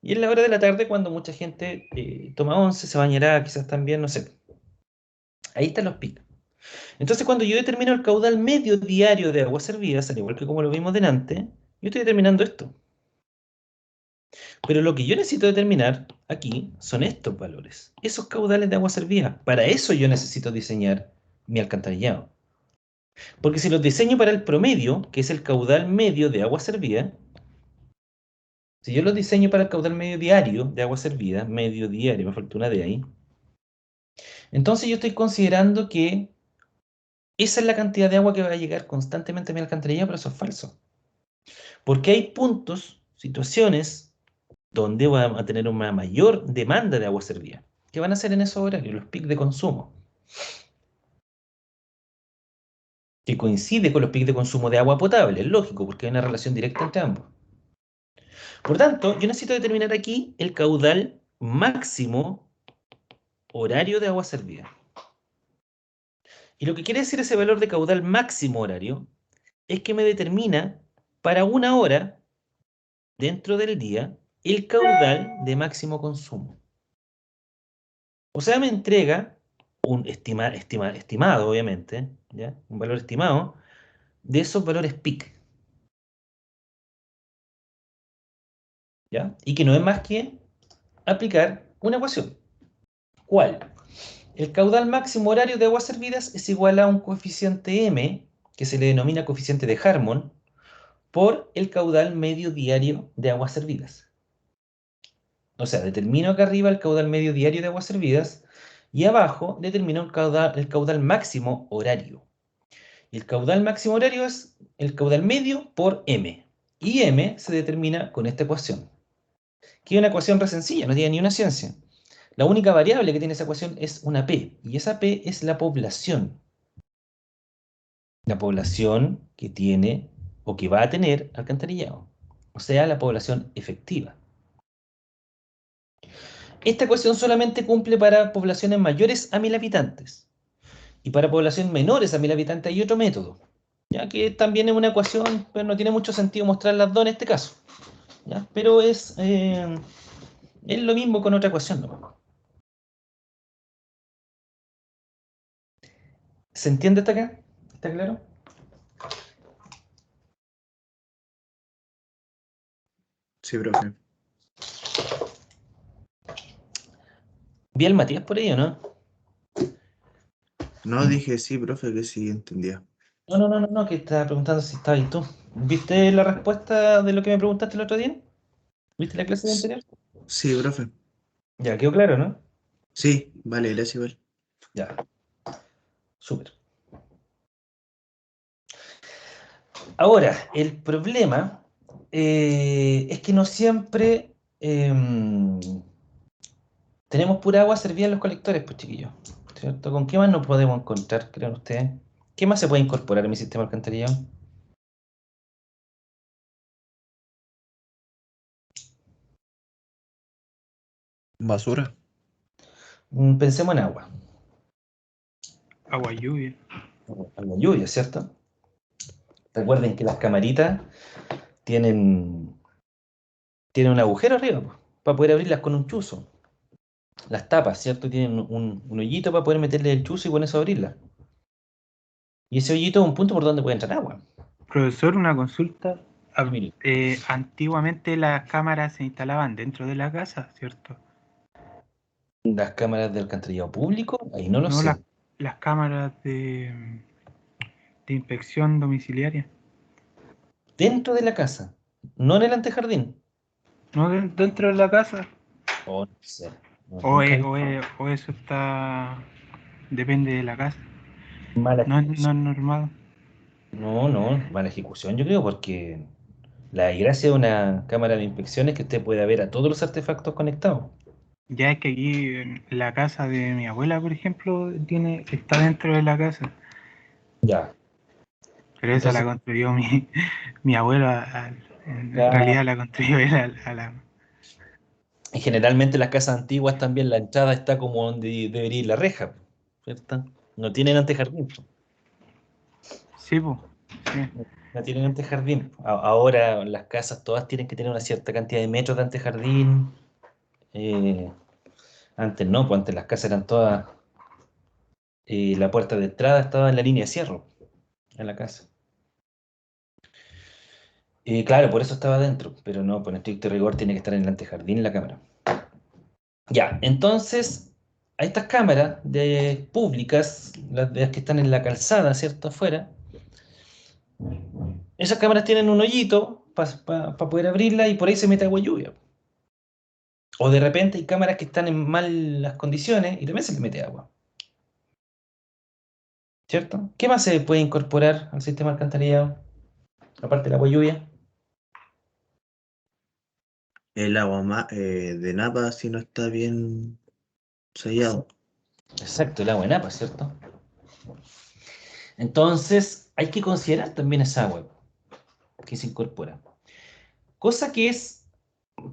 y en la hora de la tarde, cuando mucha gente toma once, se bañará, quizás también, no sé. Ahí están los picos. Entonces, cuando yo determino el caudal medio diario de aguas servidas, al igual que como lo vimos delante, yo estoy determinando esto. Pero lo que yo necesito determinar aquí son estos valores, esos caudales de agua servida. Para eso yo necesito diseñar mi alcantarillado. Porque si los diseño para el promedio, que es el caudal medio de agua servida, si yo los diseño para el caudal medio diario de agua servida, medio diario, me falta una de ahí, entonces yo estoy considerando que esa es la cantidad de agua que va a llegar constantemente a mi alcantarillado, pero eso es falso. Porque hay puntos, situaciones, donde va a tener una mayor demanda de agua servida. ¿Qué van a hacer en esos horarios? Los picos de consumo. Que coincide con los picos de consumo de agua potable, es lógico, porque hay una relación directa entre ambos. Por tanto, yo necesito determinar aquí el caudal máximo horario de agua servida. Y lo que quiere decir ese valor de caudal máximo horario es que me determina para una hora dentro del día el caudal de máximo consumo. O sea, me entrega un estimado, obviamente, ¿ya? Un valor estimado de esos valores peak. ¿Ya? Y que no es más que aplicar una ecuación. ¿Cuál? El caudal máximo horario de aguas servidas es igual a un coeficiente m, que se le denomina coeficiente de Harmon, por el caudal medio diario de aguas servidas. O sea, determino acá arriba el caudal medio diario de aguas servidas y abajo determino el caudal máximo horario. Y el caudal máximo horario es el caudal medio por m. Y m se determina con esta ecuación, que es una ecuación re sencilla, no tiene ni una ciencia. La única variable que tiene esa ecuación es una p, y esa p es la población. La población que tiene o que va a tener alcantarillado, o sea, la población efectiva. Esta ecuación solamente cumple para poblaciones mayores a 1000 habitantes. Y para poblaciones menores a 1000 habitantes hay otro método, ya que también es una ecuación, pero no tiene mucho sentido mostrar las dos en este caso. ¿Ya? Pero es lo mismo con otra ecuación, ¿no? ¿Se entiende hasta acá? ¿Está claro? Sí, profe. ¿Vi al Matías por ahí o no? No, dije sí, profe, que sí entendía. No, que estaba preguntando si estabas ahí tú. ¿Viste la respuesta de lo que me preguntaste el otro día? ¿Viste la clase anterior? Sí, profe. Ya, quedó claro, ¿no? Sí, vale, gracias, igual. Ya. Súper. Ahora, el problema es que no siempre tenemos pura agua servida en los colectores, pues chiquillos. ¿Cierto? ¿Con qué más nos podemos encontrar, creen ustedes? ¿Qué más se puede incorporar en mi sistema alcantarillado? Basura. Pensemos en agua. Agua lluvia. Agua lluvia, ¿cierto? Recuerden que las camaritas tienen un agujero arriba, pues, para poder abrirlas con un chuzo. Las tapas, ¿cierto? Tienen un hoyito para poder meterle el chuzo y con eso abrirlas. Y ese hoyito es un punto por donde puede entrar agua. Profesor, una consulta. Mire, Antiguamente las cámaras se instalaban dentro de la casa, ¿cierto? las cámaras de alcantarillado público, ahí no lo No, sé. las cámaras de inspección domiciliaria. Dentro de la casa, no en el antejardín. No dentro de la casa. Oh, no sé. No, O, nunca o eso está. Depende de la casa. mala No, no es ejecución. normal. No, mala ejecución, yo creo, porque la gracia de una cámara de inspección es que usted pueda ver a todos los artefactos conectados. Ya es que aquí en la casa de mi abuela, por ejemplo, está dentro de la casa. Ya. Pero esa la Entonces, construyó mi abuela. En ya, realidad la construyó él y generalmente las casas antiguas también la entrada está como donde debería ir la reja, ¿cierto? No tienen antejardín. Sí, pues. Sí. No tienen antejardín. Ahora las casas todas tienen que tener una cierta cantidad de metros de antejardín. Eh, Antes no, pues antes las casas eran todas, la puerta de entrada estaba en la línea de cierre en la casa. Claro, por eso estaba adentro, pero no, por estricto rigor tiene que estar en el antejardín la cámara. Ya, entonces, a estas cámaras públicas, las de las que están en la calzada, ¿cierto? Afuera, esas cámaras tienen un hoyito para poder abrirla y por ahí se mete agua lluvia. O de repente hay cámaras que están en malas condiciones y también se le mete agua. ¿Cierto? ¿Qué más se puede incorporar al sistema alcantarillado? Aparte del agua lluvia. El agua de napa si no está bien sellado. Exacto, el agua en APA, ¿cierto? Entonces, hay que considerar también esa agua que se incorpora. Cosa que es,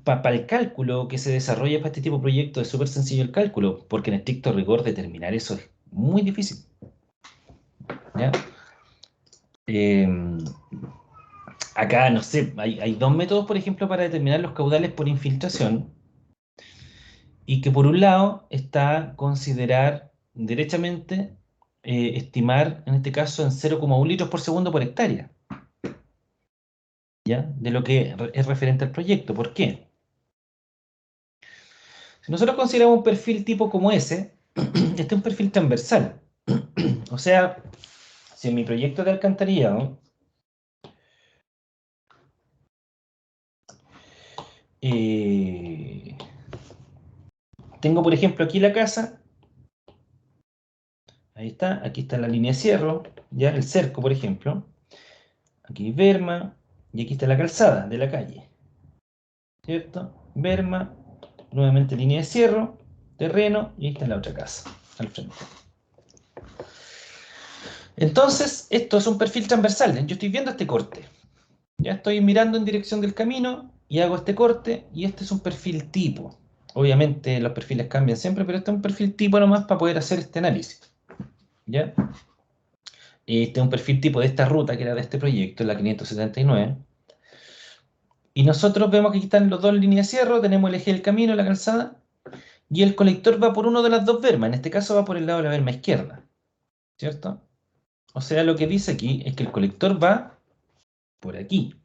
para el cálculo que se desarrolla para este tipo de proyectos, es súper sencillo el cálculo, porque en estricto rigor determinar eso es muy difícil. ¿Ya? Acá, no sé, hay dos métodos, por ejemplo, para determinar los caudales por infiltración, y que por un lado está considerar derechamente estimar, en este caso, en 0,1 litros por segundo por hectárea, ¿ya? De lo que es referente al proyecto. ¿Por qué? Si nosotros consideramos un perfil tipo como ese, este es un perfil transversal. O sea, si en mi proyecto de alcantarillado tengo, por ejemplo, aquí la casa, ahí está, aquí está la línea de cierre, ya el cerco, por ejemplo, aquí berma, y aquí está la calzada de la calle, ¿cierto? Berma, nuevamente línea de cierre, terreno, y ahí está la otra casa, al frente. Entonces, esto es un perfil transversal. Yo estoy viendo este corte. Ya estoy mirando en dirección del camino y hago este corte, y este es un perfil tipo. Obviamente los perfiles cambian siempre, pero este es un perfil tipo nomás para poder hacer este análisis. ¿Ya? Este es un perfil tipo de esta ruta que era de este proyecto, la 579. Y nosotros vemos que aquí están los dos líneas de cierre, tenemos el eje del camino, la calzada, y el colector va por uno de las dos bermas. En este caso va por el lado de la berma izquierda, ¿cierto? O sea, lo que dice aquí es que el colector va por aquí.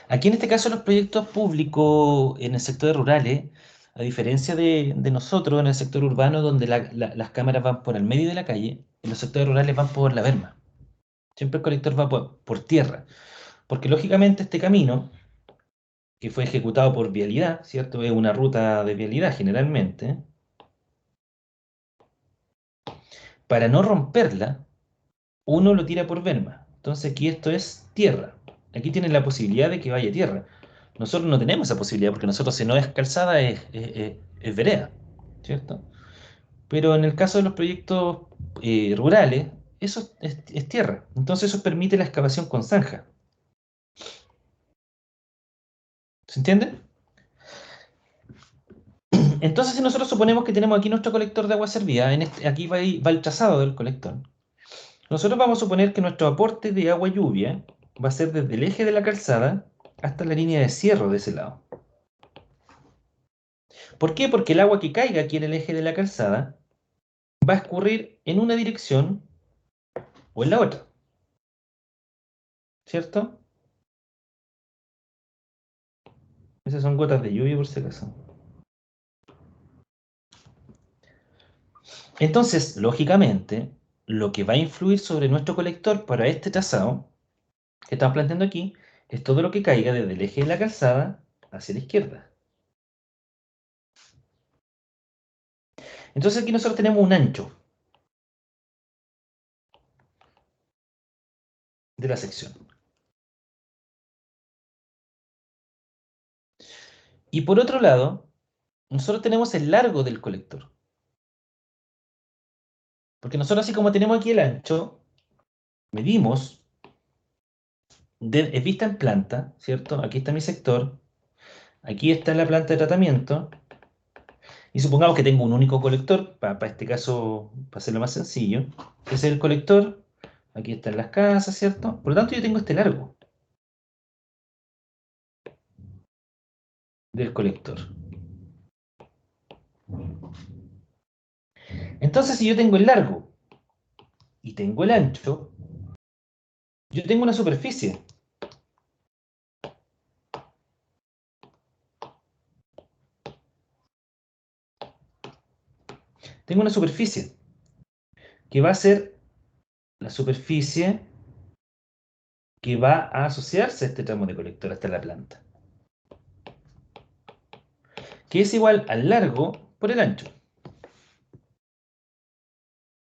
Aquí en este caso los proyectos públicos en el sector rurales, a diferencia de nosotros en el sector urbano donde las cámaras van por el medio de la calle, en los sectores rurales van por la berma. Siempre el colector va por tierra, porque lógicamente este camino, que fue ejecutado por vialidad, ¿cierto? Es una ruta de vialidad generalmente. Para no romperla, uno lo tira por berma. Entonces aquí esto es tierra. Aquí tienen la posibilidad de que vaya tierra. Nosotros no tenemos esa posibilidad porque nosotros si no es calzada es vereda, ¿cierto? Pero en el caso de los proyectos rurales, eso es tierra. Entonces eso permite la excavación con zanja. ¿Se entiende? Entonces si nosotros suponemos que tenemos aquí nuestro colector de agua servida, aquí va el trazado del colector. Nosotros vamos a suponer que nuestro aporte de agua lluvia va a ser desde el eje de la calzada hasta la línea de cierre de ese lado. ¿Por qué? Porque el agua que caiga aquí en el eje de la calzada va a escurrir en una dirección o en la otra. ¿Cierto? Esas son gotas de lluvia por si acaso. Entonces, lógicamente, lo que va a influir sobre nuestro colector para este trazado que estamos planteando aquí es todo lo que caiga desde el eje de la calzada hacia la izquierda. Entonces aquí nosotros tenemos un ancho de la sección. Y por otro lado, nosotros tenemos el largo del colector. Porque nosotros así como tenemos aquí el ancho, medimos, es vista en planta, ¿cierto? Aquí está mi sector, aquí está la planta de tratamiento, y supongamos que tengo un único colector, para este caso, para hacerlo más sencillo, ese es el colector, aquí están las casas, ¿cierto? Por lo tanto yo tengo este largo del colector. Entonces si yo tengo el largo y tengo el ancho, yo tengo una superficie. Tengo una superficie que va a ser la superficie que va a asociarse a este tramo de colector hasta la planta, que es igual al largo por el ancho.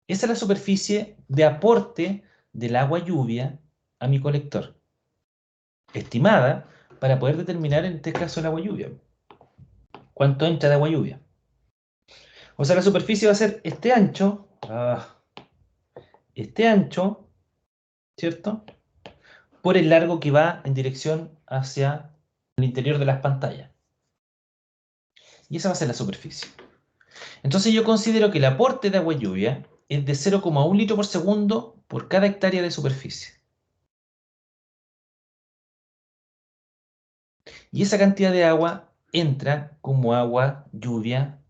Esa es la superficie de aporte del agua lluvia a mi colector, estimada para poder determinar en este caso el agua lluvia. ¿Cuánto entra de agua lluvia? O sea, la superficie va a ser este ancho, ¿cierto? Por el largo que va en dirección hacia el interior de las pantallas. Y esa va a ser la superficie. Entonces yo considero que el aporte de agua lluvia es de 0,1 litro por segundo por cada hectárea de superficie. Y esa cantidad de agua entra como agua lluvia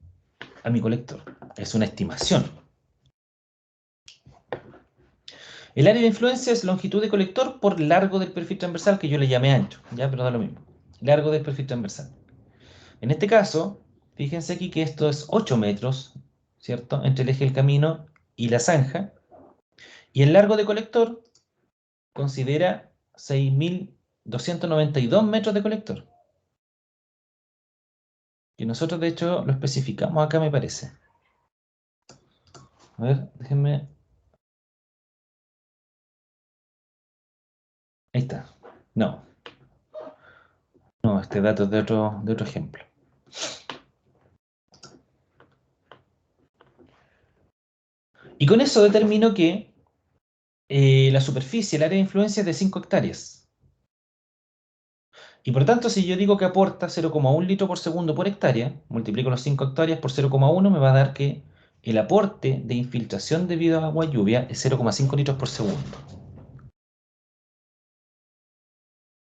a mi colector. Es una estimación. El área de influencia es longitud de colector por largo del perfil transversal, que yo le llamé ancho, ¿ya? Pero da lo mismo. Largo del perfil transversal. En este caso, fíjense aquí que esto es 8 metros, ¿cierto? Entre el eje del camino y la zanja. Y el largo de colector considera 6.292 metros de colector. Que nosotros de hecho lo especificamos acá, me parece. A ver, déjenme. Ahí está. No. No, este dato es de otro ejemplo. Y con eso determino que la superficie, el área de influencia es de 5 hectáreas. Y por tanto, si yo digo que aporta 0,1 litro por segundo por hectárea, multiplico los 5 hectáreas por 0,1, me va a dar que el aporte de infiltración debido a agua lluvia es 0,5 litros por segundo.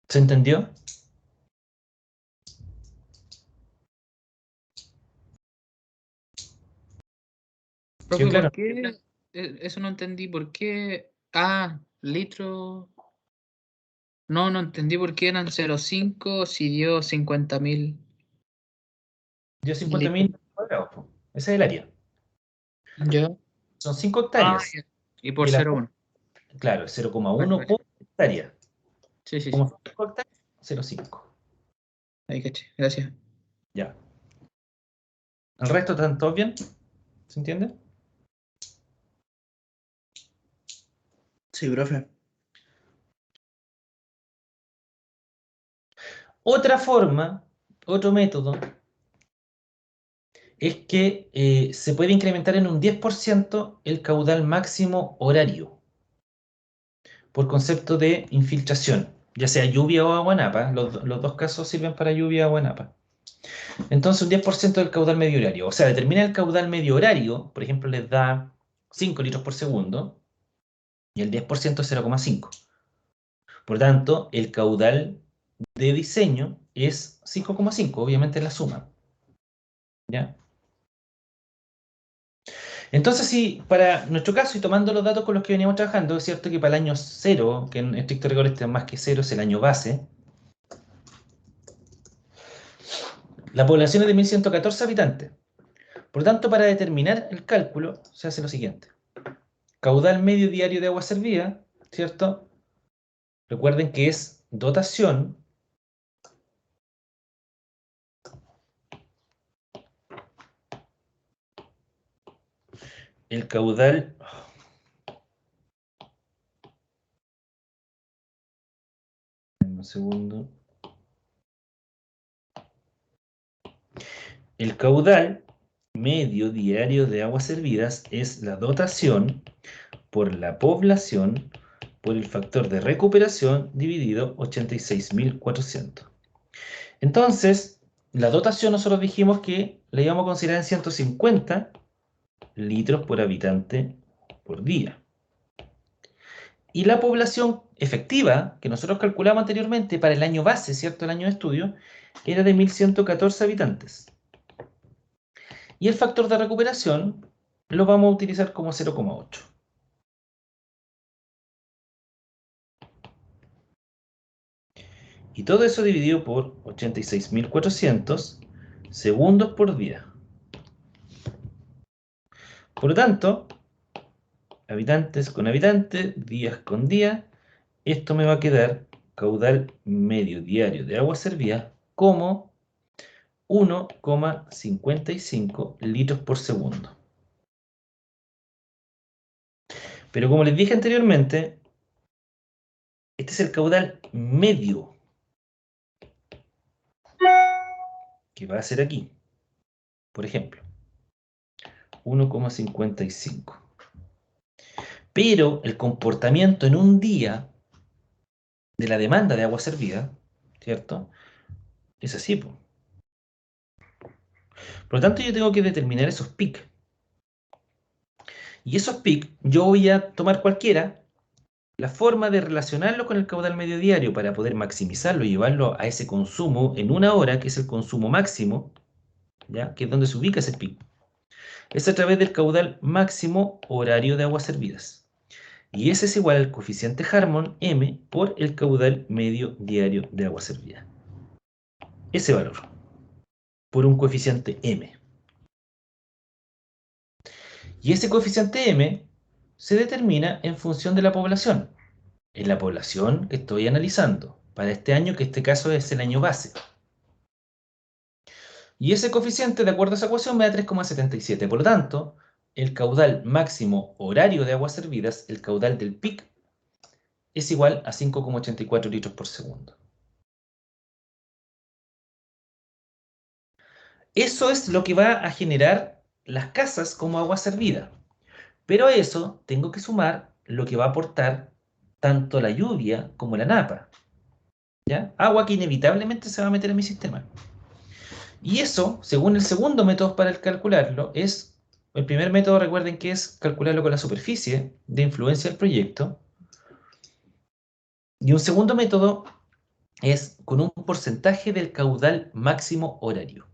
¿Se entendió? Profe, claro. ¿por qué? Eso no entendí. ¿Por qué? Litro. No entendí por qué eran 0,5 si dio 50.000 Dio litros. 50.000 cuadrados, po. Ese es el área. ¿Ya? Son 5 hectáreas. Ya. Y por Y la- 0,1. Claro, Vale, 0,1 vale. por hectárea. Sí, sí, Como sí. son 5 hectáreas, 0,5. Ahí caché. Gracias. Ya. ¿El resto están todos bien? ¿Se entiende? Sí, profe. Otra forma, otro método, es que se puede incrementar en un 10% el caudal máximo horario, por concepto de infiltración, ya sea lluvia o agua-napa. Los dos casos sirven para lluvia o agua-napa. Entonces, un 10% del caudal medio horario. O sea, determina el caudal medio horario, por ejemplo, les da 5 litros por segundo, y el 10% es 0,5. Por tanto, el caudal de diseño es 5,5, obviamente la suma. ¿Ya? Entonces, si para nuestro caso, y tomando los datos con los que veníamos trabajando, es cierto que para el año 0, que en estricto rigor este es más que 0, es el año base, la población es de 1.114 habitantes. Por tanto, para determinar el cálculo, se hace lo siguiente. Caudal medio diario de agua servida, ¿cierto? Recuerden que es dotación el caudal... Un segundo. El caudal medio diario de aguas servidas es la dotación por la población por el factor de recuperación dividido 86.400. Entonces, la dotación nosotros dijimos que la íbamos a considerar en 150 litros por habitante por día. Y la población efectiva, que nosotros calculamos anteriormente para el año base, ¿cierto? El año de estudio, era de 1.114 habitantes. Y el factor de recuperación lo vamos a utilizar como 0,8. Y todo eso dividido por 86.400 segundos por día. Por lo tanto, habitantes con habitantes, días con día, esto me va a quedar caudal medio diario de agua servida como 1,55 litros por segundo. Pero como les dije anteriormente, este es el caudal medio que va a ser aquí. Por ejemplo, 1,55. Pero el comportamiento en un día de la demanda de agua servida, ¿cierto? Es así, po. Por lo tanto, yo tengo que determinar esos PIC. Y esos PIC, yo voy a tomar cualquiera, la forma de relacionarlo con el caudal medio diario para poder maximizarlo y llevarlo a ese consumo en una hora, que es el consumo máximo, ¿ya? Que es donde se ubica ese PIC. Es a través del caudal máximo horario de aguas servidas. Y ese es igual al coeficiente Harmon M por el caudal medio diario de agua servida. Ese valor, por un coeficiente M. Y ese coeficiente M se determina en función de la población. En la población que estoy analizando para este año, que en este caso es el año base. Y ese coeficiente, de acuerdo a esa ecuación, me da 3,77. Por lo tanto, el caudal máximo horario de aguas servidas, el caudal del PIC, es igual a 5,84 litros por segundo. Eso es lo que va a generar las casas como agua servida. Pero a eso tengo que sumar lo que va a aportar tanto la lluvia como la napa. ¿Ya? Agua que inevitablemente se va a meter en mi sistema. Y eso, según el segundo método para calcularlo, es, el primer método recuerden que es calcularlo con la superficie de influencia del proyecto. Y un segundo método es con un porcentaje del caudal máximo horario.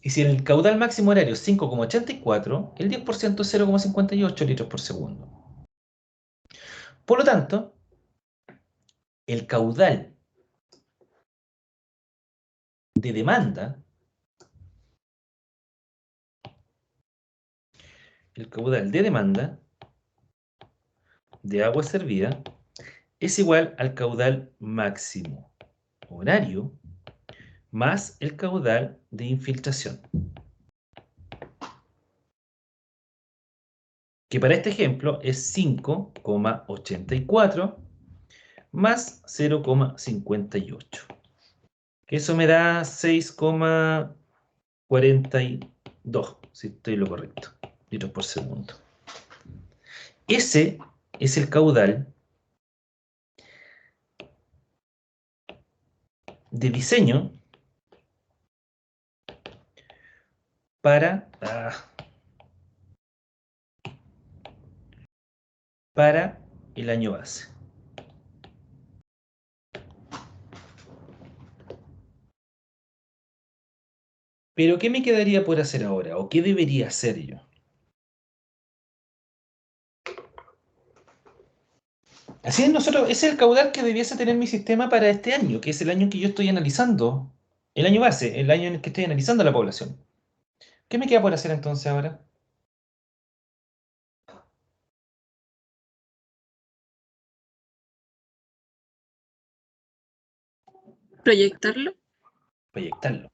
Y si el caudal máximo horario es 5,84, el 10% es 0,58 litros por segundo. Por lo tanto, el caudal de demanda, de agua servida es igual al caudal máximo horario más el caudal de infiltración. Que para este ejemplo es 5,84 más 0,58. Que eso me da 6,42, si estoy en lo correcto, litros por segundo. Ese es el caudal de diseño para el año base. Pero ¿qué me quedaría por hacer ahora? ¿O qué debería hacer yo? Así es, ese es el caudal que debiese tener mi sistema para este año, que es el año en que yo estoy analizando, el año base, el año en el que estoy analizando la población. ¿Qué me queda por hacer entonces ahora? Proyectarlo. Proyectarlo.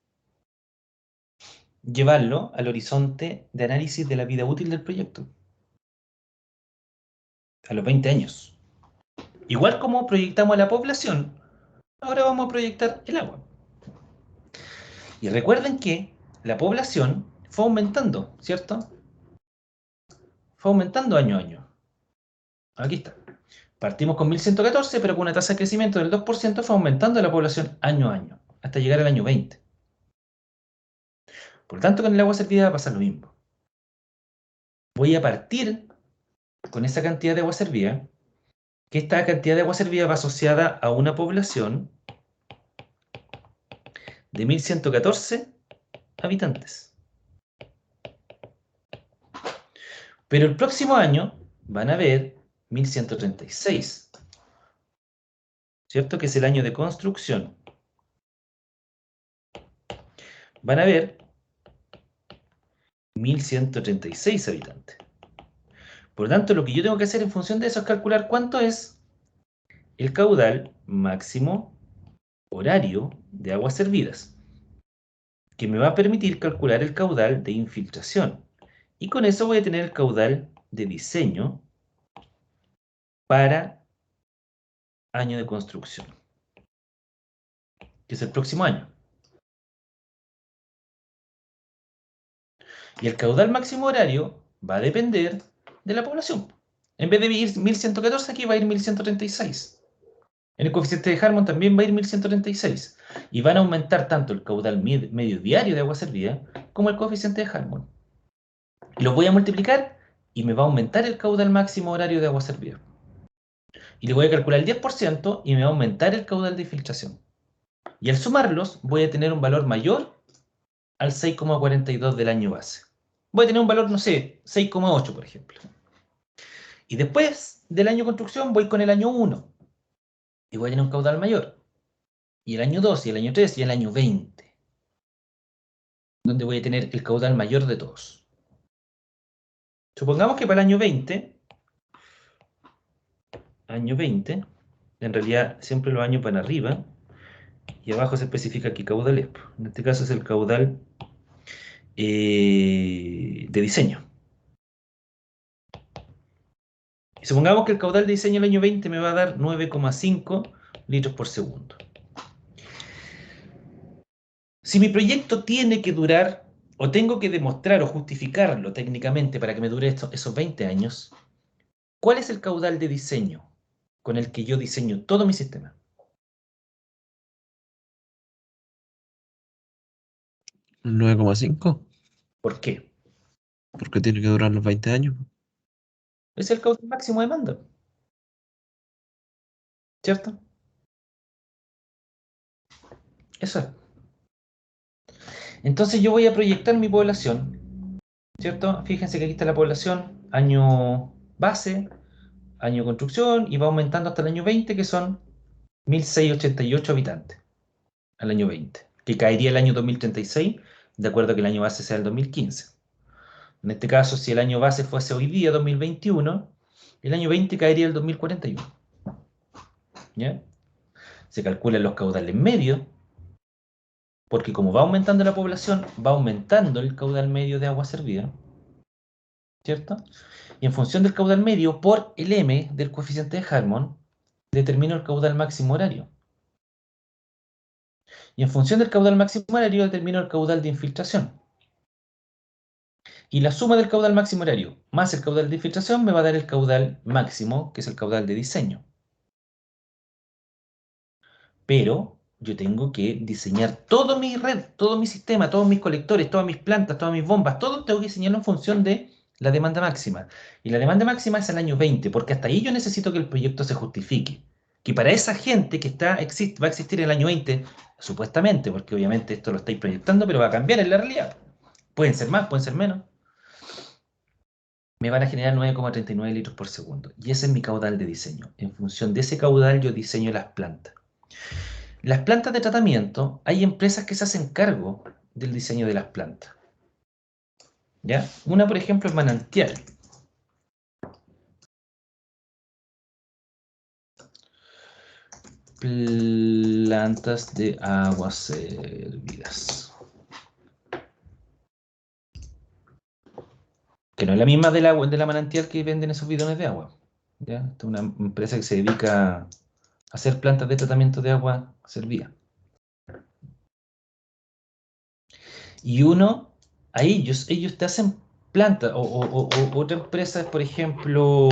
Llevarlo al horizonte de análisis de la vida útil del proyecto. A los 20 años. Igual como proyectamos a la población, ahora vamos a proyectar el agua. Y recuerden que la población fue aumentando, ¿cierto? Fue aumentando año a año. Aquí está. Partimos con 1114, pero con una tasa de crecimiento del 2% fue aumentando la población año a año, hasta llegar al año 20. Por lo tanto, con el agua servida va a pasar lo mismo. Voy a partir con esa cantidad de agua servida, que esta cantidad de agua servida va asociada a una población de 1114 habitantes. Pero el próximo año van a haber 1136, ¿cierto? Que es el año de construcción. Van a haber 1136 habitantes. Por lo tanto, lo que yo tengo que hacer en función de eso es calcular cuánto es el caudal máximo horario de aguas servidas, que me va a permitir calcular el caudal de infiltración. Y con eso voy a tener el caudal de diseño para año de construcción, que es el próximo año. Y el caudal máximo horario va a depender de la población. En vez de ir 1114, aquí va a ir 1136. En el coeficiente de Harmon también va a ir 1136. Y van a aumentar tanto el caudal medio diario de agua servida como el coeficiente de Harmon. Y los voy a multiplicar y me va a aumentar el caudal máximo horario de agua servida. Y le voy a calcular el 10% y me va a aumentar el caudal de infiltración. Y al sumarlos voy a tener un valor mayor al 6,42 del año base. Voy a tener un valor, no sé, 6,8 por ejemplo. Y después del año de construcción voy con el año 1. Y voy a tener un caudal mayor. Y el año 2, y el año 3, y el año 20. Donde voy a tener el caudal mayor de todos. Supongamos que para el año 20, en realidad siempre los años van arriba, y abajo se especifica qué caudal es. En este caso es el caudal de diseño. Y supongamos que el caudal de diseño del año 20 me va a dar 9,5 litros por segundo. Si mi proyecto tiene que durar, o tengo que demostrar o justificarlo técnicamente para que me dure esos 20 años, ¿cuál es el caudal de diseño con el que yo diseño todo mi sistema? ¿9,5? ¿Por qué? Porque tiene que durar los 20 años. Es el caudal máximo de demanda. ¿Cierto? Eso es. Entonces yo voy a proyectar mi población, ¿cierto? Fíjense que aquí está la población, año base, año construcción, y va aumentando hasta el año 20, que son 1.688 habitantes al año 20, que caería el año 2036, de acuerdo a que el año base sea el 2015. En este caso, si el año base fuese hoy día, 2021, el año 20 caería el 2041. ¿Ya? Se calculan los caudales medios, porque como va aumentando la población, va aumentando el caudal medio de agua servida, ¿cierto? Y en función del caudal medio, por el m del coeficiente de Harmon, determino el caudal máximo horario. Y en función del caudal máximo horario, determino el caudal de infiltración. Y la suma del caudal máximo horario más el caudal de infiltración me va a dar el caudal máximo, que es el caudal de diseño. Pero yo tengo que diseñar toda mi red, todo mi sistema, todos mis colectores, todas mis plantas, todas mis bombas, todo tengo que diseñarlo en función de la demanda máxima. Y la demanda máxima es el año 20, porque hasta ahí yo necesito que el proyecto se justifique. Que para esa gente que va a existir en el año 20, supuestamente, porque obviamente esto lo estáis proyectando, pero va a cambiar en la realidad. Pueden ser más, pueden ser menos. Me van a generar 9,39 litros por segundo. Y ese es mi caudal de diseño. En función de ese caudal yo diseño las plantas. Las plantas de tratamiento, hay empresas que se hacen cargo del diseño de las plantas. ¿Ya? Una, por ejemplo, es Manantial. Plantas de aguas servidas. Que no es la misma de la Manantial que venden esos bidones de agua. ¿Ya? Esta es una empresa que se dedica a hacer plantas de tratamiento de agua servida. Y uno, a ellos te hacen plantas, o otra empresa es, por ejemplo,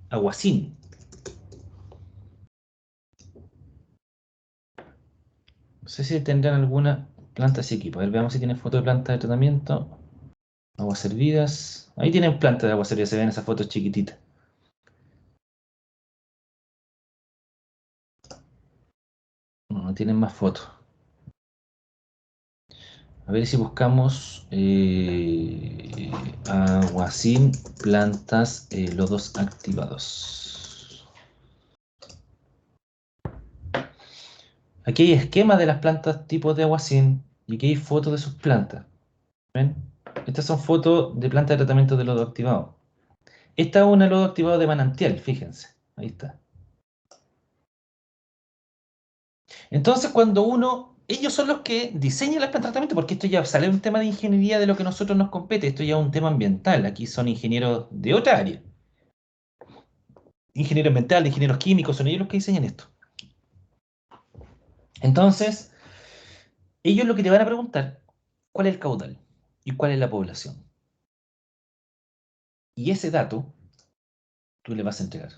Aguacín. No sé si tendrán alguna planta así equipo. A ver, veamos si tienen foto de planta de tratamiento. Aguas servidas. Ahí tienen plantas de aguas servidas, se ven esas fotos chiquititas. No tienen más fotos. A ver si buscamos Aguacín, plantas, lodos activados. Aquí hay esquemas de las plantas tipos de Aguacín y aquí hay fotos de sus plantas. ¿Ven? Estas son fotos de plantas de tratamiento de lodo activado. Esta es una lodo activado de Manantial, fíjense. Ahí está. Entonces, ellos son los que diseñan las plantas de tratamiento, porque esto ya sale un tema de ingeniería de lo que a nosotros nos compete, esto ya es un tema ambiental, aquí son ingenieros de otra área. Ingenieros ambientales, ingenieros químicos, son ellos los que diseñan esto. Entonces, ellos lo que te van a preguntar, ¿cuál es el caudal? ¿Y cuál es la población? Y ese dato, tú le vas a entregar.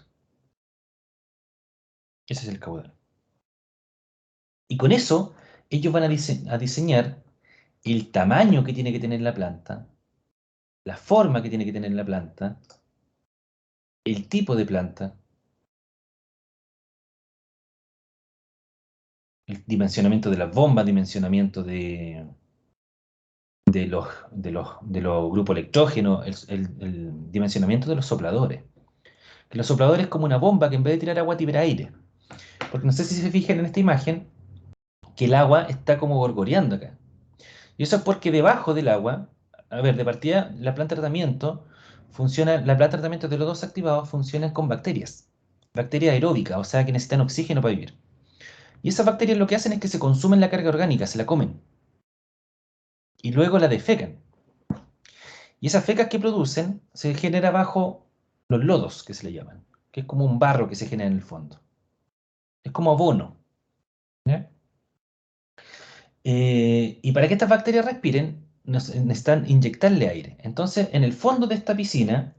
Ese es el caudal. Y con eso, ellos van a diseñar el tamaño que tiene que tener la planta, la forma que tiene que tener la planta, el tipo de planta, el dimensionamiento de las bombas, dimensionamiento de los grupos electrógenos, el dimensionamiento de los sopladores. Que los sopladores es como una bomba que en vez de tirar agua tira aire. Porque no sé si se fijan en esta imagen, que el agua está como gorgoreando acá. Y eso es porque debajo del agua, a ver, de partida, la planta de tratamiento de los dos activados funcionan con bacterias. Bacterias aeróbicas, o sea que necesitan oxígeno para vivir. Y esas bacterias lo que hacen es que se consumen la carga orgánica, se la comen. Y luego la defecan. Y esas fecas que producen se genera bajo los lodos, que se le llaman. Que es como un barro que se genera en el fondo. Es como abono. ¿Ya? Y para que estas bacterias respiren, necesitan inyectarle aire. Entonces, en el fondo de esta piscina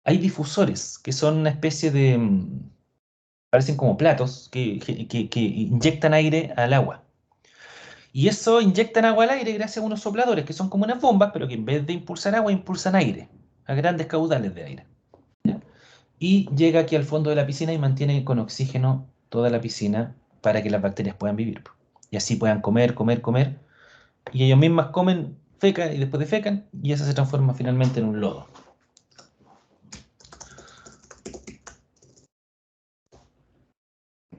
hay difusores, que son una especie de... parecen como platos que inyectan aire al agua. Y eso inyectan agua al aire gracias a unos sopladores, que son como unas bombas, pero que en vez de impulsar agua, impulsan aire, a grandes caudales de aire. ¿Ya? Y llega aquí al fondo de la piscina y mantiene con oxígeno toda la piscina para que las bacterias puedan vivir. Y así puedan comer, comer, comer. Y ellos mismas comen, fecan y después defecan, y eso se transforma finalmente en un lodo.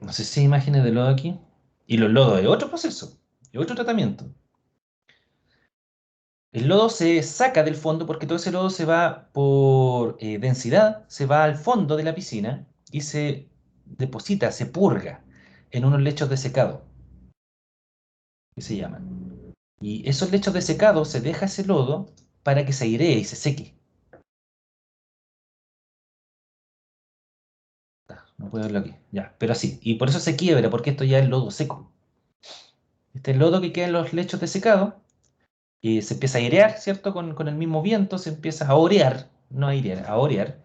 No sé si hay imágenes de lodo aquí. Y los lodos es otro proceso, es otro tratamiento. El lodo se saca del fondo porque todo ese lodo se va por densidad, se va al fondo de la piscina y se deposita, se purga en unos lechos de secado, que se llaman. Y esos lechos de secado se deja ese lodo para que se airee y se seque. No puedo verlo aquí, ya, pero así. Y por eso se quiebra, porque esto ya es lodo seco. Este lodo que queda en los lechos de secado y se empieza a airear, ¿cierto? Con el mismo viento se empieza a orear, no a airear, a orear.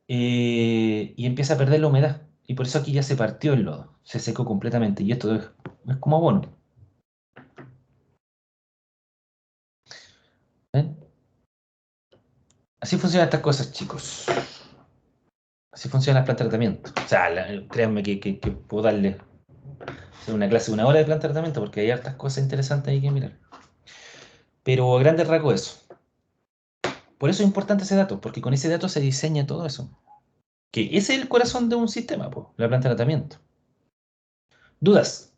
Y empieza a perder la humedad. Y por eso aquí ya se partió el lodo, se secó completamente. Y esto es como abono. ¿Ven? Así funcionan estas cosas, chicos. Así funcionan las plantas de tratamiento. O sea, créanme que puedo darle hacer una clase de 1 hora de planta de tratamiento porque hay hartas cosas interesantes ahí que mirar. Pero a grandes rasgos eso. Por eso es importante ese dato, porque con ese dato se diseña todo eso. Que ese es el corazón de un sistema, po, la planta de tratamiento. ¿Dudas?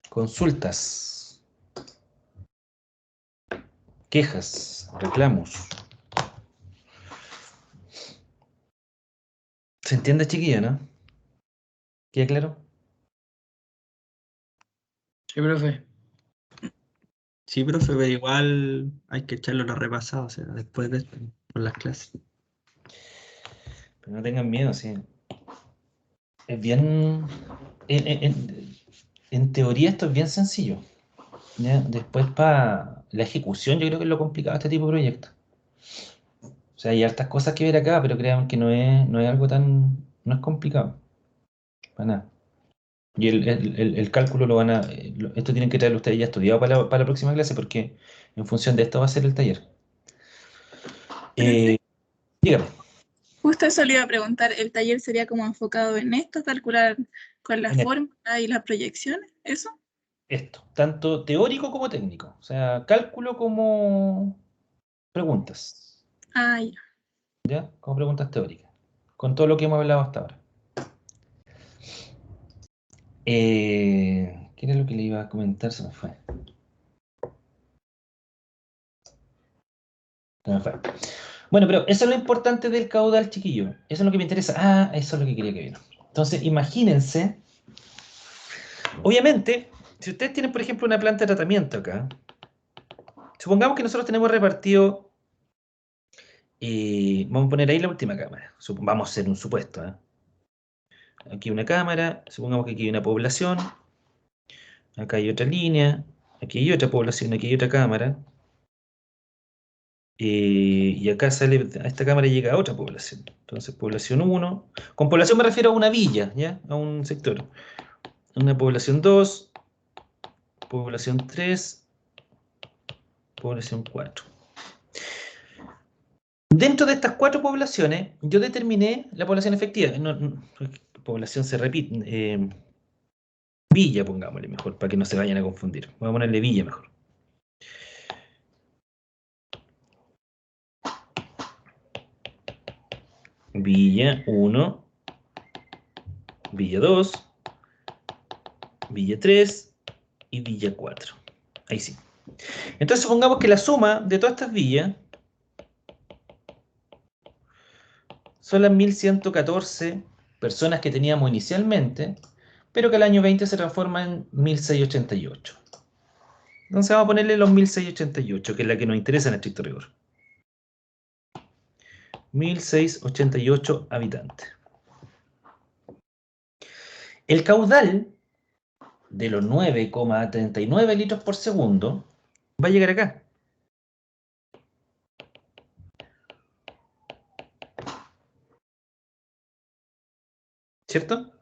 Consultas. Quejas, reclamos. ¿Se entiende, chiquilla, no? ¿Queda claro? Sí, profe. Sí, profe, pero igual hay que echarle una repasada, o sea, después de esto, por las clases. Pero no tengan miedo, sí. Es bien... En teoría esto es bien sencillo. ¿Ya? Después para la ejecución yo creo que es lo complicado de este tipo de proyectos. O sea, hay hartas cosas que ver acá, pero crean que no es algo tan... No es complicado. Para nada. Y el cálculo lo van a... esto tienen que traerlo ustedes ya estudiado para la próxima clase porque en función de esto va a ser el taller. Dígame. Justo eso le iba a preguntar, ¿el taller sería como enfocado en esto, calcular con las En esto. fórmulas y las proyecciones? ¿Eso? Esto, tanto teórico como técnico. O sea, cálculo como preguntas. Ah, ya. ¿Ya? Como preguntas teóricas. Con todo lo que hemos hablado hasta ahora. ¿Qué era lo que le iba a comentar? Se me fue. Se me fue. Bueno, pero eso es lo importante del caudal, chiquillo. Eso es lo que me interesa. Ah, eso es lo que quería que vieran. Entonces, imagínense. Obviamente, si ustedes tienen, por ejemplo, una planta de tratamiento acá, supongamos que nosotros tenemos repartido, vamos a poner ahí la última cámara. Vamos a hacer un supuesto. Aquí una cámara, supongamos que aquí hay una población, acá hay otra línea, aquí hay otra población, aquí hay otra cámara. Y acá sale, a esta cámara llega a otra población. Entonces, población 1. Con población me refiero a una villa, ¿ya? A un sector. Una población 2, población 3, población 4. Dentro de estas 4 poblaciones, yo determiné la población efectiva. Población se repite. Villa, pongámosle mejor, para que no se vayan a confundir. Vamos a ponerle villa mejor. Villa 1, Villa 2, Villa 3 y Villa 4. Ahí sí. Entonces supongamos que la suma de todas estas villas son las 1114 personas que teníamos inicialmente, pero que al año 20 se transforma en 1688. Entonces vamos a ponerle los 1688, que es la que nos interesa en estricto rigor. 1688 habitantes. El caudal de los 9,39 litros por segundo va a llegar acá. ¿Cierto?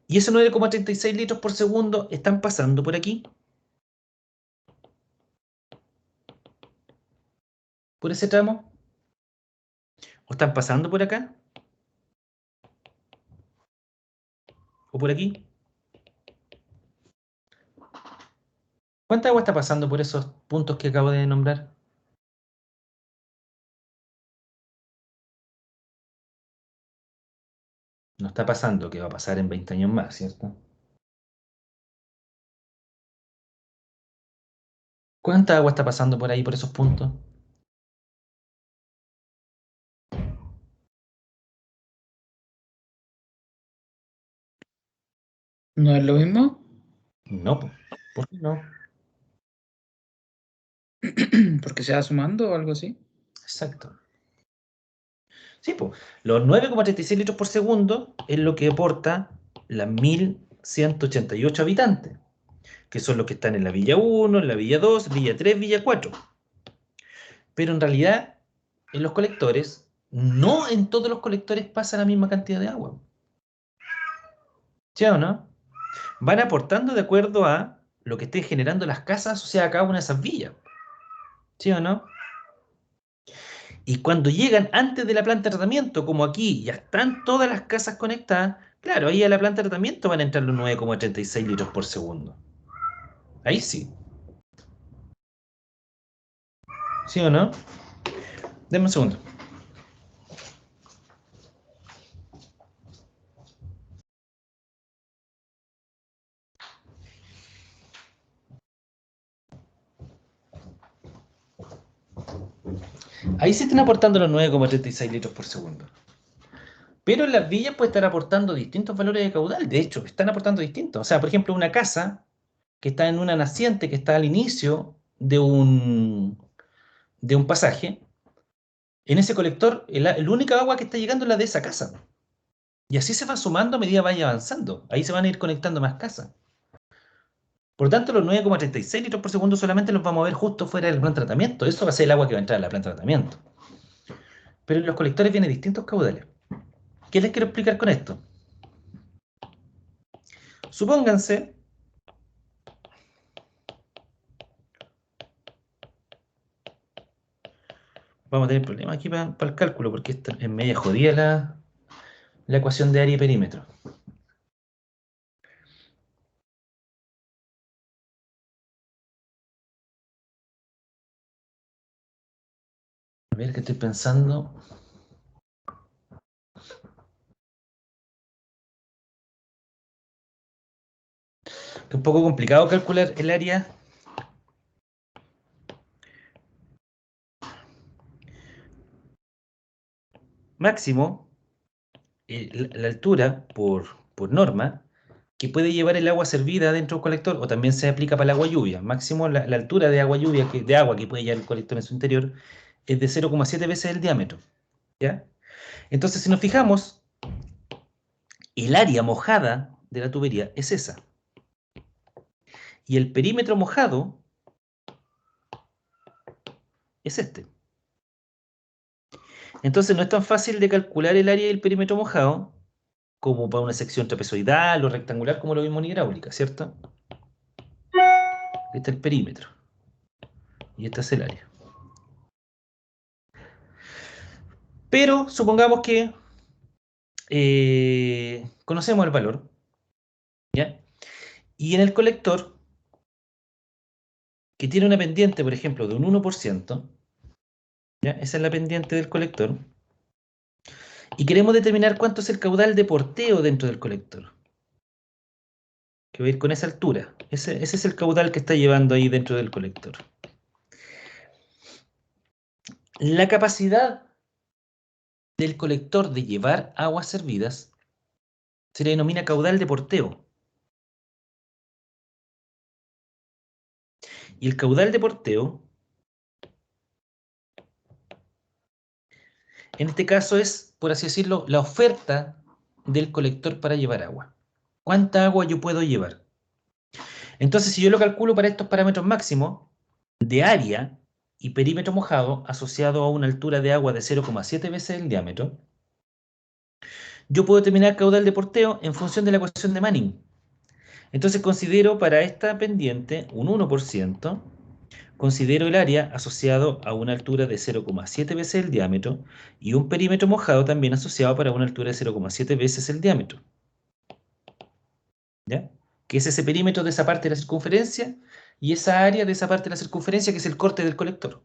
Y esos 9,36 litros por segundo están pasando por aquí. Por ese tramo. ¿O están pasando por acá? ¿O por aquí? ¿Cuánta agua está pasando por esos puntos que acabo de nombrar? No está pasando, que va a pasar en 20 años más, ¿cierto? ¿Cuánta agua está pasando por ahí, por esos puntos? ¿No es lo mismo? No, po. ¿Por qué no? ¿Porque se va sumando o algo así? Exacto. Sí, pues, los 9,36 litros por segundo es lo que aporta las 1.188 habitantes, que son los que están en la Villa 1, en la Villa 2, Villa 3, Villa 4. Pero en realidad, en los colectores, no en todos los colectores pasa la misma cantidad de agua. ¿Sí o no? Van aportando de acuerdo a lo que estén generando las casas asociadas a cada una de esas villas. ¿Sí o no? Y cuando llegan antes de la planta de tratamiento, como aquí ya están todas las casas conectadas, claro, ahí a la planta de tratamiento van a entrar los 9,36 litros por segundo. Ahí sí. ¿Sí o no? Denme un segundo. Ahí se están aportando los 9,36 litros por segundo. Pero en las villas puede estar aportando distintos valores de caudal. De hecho, están aportando distintos. O sea, por ejemplo, una casa que está en una naciente, que está al inicio de un pasaje, en ese colector, el única agua que está llegando es la de esa casa. Y así se va sumando a medida que vaya avanzando. Ahí se van a ir conectando más casas. Por tanto, los 9,36 litros por segundo solamente los vamos a ver justo fuera del plan de tratamiento. Eso va a ser el agua que va a entrar a la planta de tratamiento. Pero en los colectores vienen distintos caudales. ¿Qué les quiero explicar con esto? Supónganse vamos a tener problemas aquí para el cálculo, porque es media jodida la ecuación de área y perímetro. A ver qué estoy pensando. Es un poco complicado calcular el área. Máximo, la altura por norma, que puede llevar el agua servida dentro del colector, o también se aplica para el agua lluvia. Máximo, la altura de agua lluvia, de agua que puede llevar el colector en su interior, es de 0,7 veces el diámetro. ¿Ya? Entonces, si nos fijamos, el área mojada de la tubería es esa. Y el perímetro mojado es este. Entonces no es tan fácil de calcular el área del perímetro mojado como para una sección trapezoidal o rectangular como lo vimos en hidráulica, ¿cierto? Este es el perímetro. Y este es el área. Pero supongamos que conocemos el valor, ¿ya? Y en el colector, que tiene una pendiente, por ejemplo, de un 1%, ¿ya? Esa es la pendiente del colector. Y queremos determinar cuánto es el caudal de porteo dentro del colector. Que va a ir con esa altura. Ese es el caudal que está llevando ahí dentro del colector. La capacidad del colector de llevar aguas servidas se le denomina caudal de porteo. Y el caudal de porteo, en este caso es, por así decirlo, la oferta del colector para llevar agua. ¿Cuánta agua yo puedo llevar? Entonces, si yo lo calculo para estos parámetros máximos de área y perímetro mojado asociado a una altura de agua de 0,7 veces el diámetro, yo puedo determinar caudal de porteo en función de la ecuación de Manning. Entonces considero para esta pendiente un 1% considero el área asociado a una altura de 0,7 veces el diámetro y un perímetro mojado también asociado para una altura de 0,7 veces el diámetro. ¿Ya? Que es ese perímetro de esa parte de la circunferencia y esa área de esa parte de la circunferencia que es el corte del colector.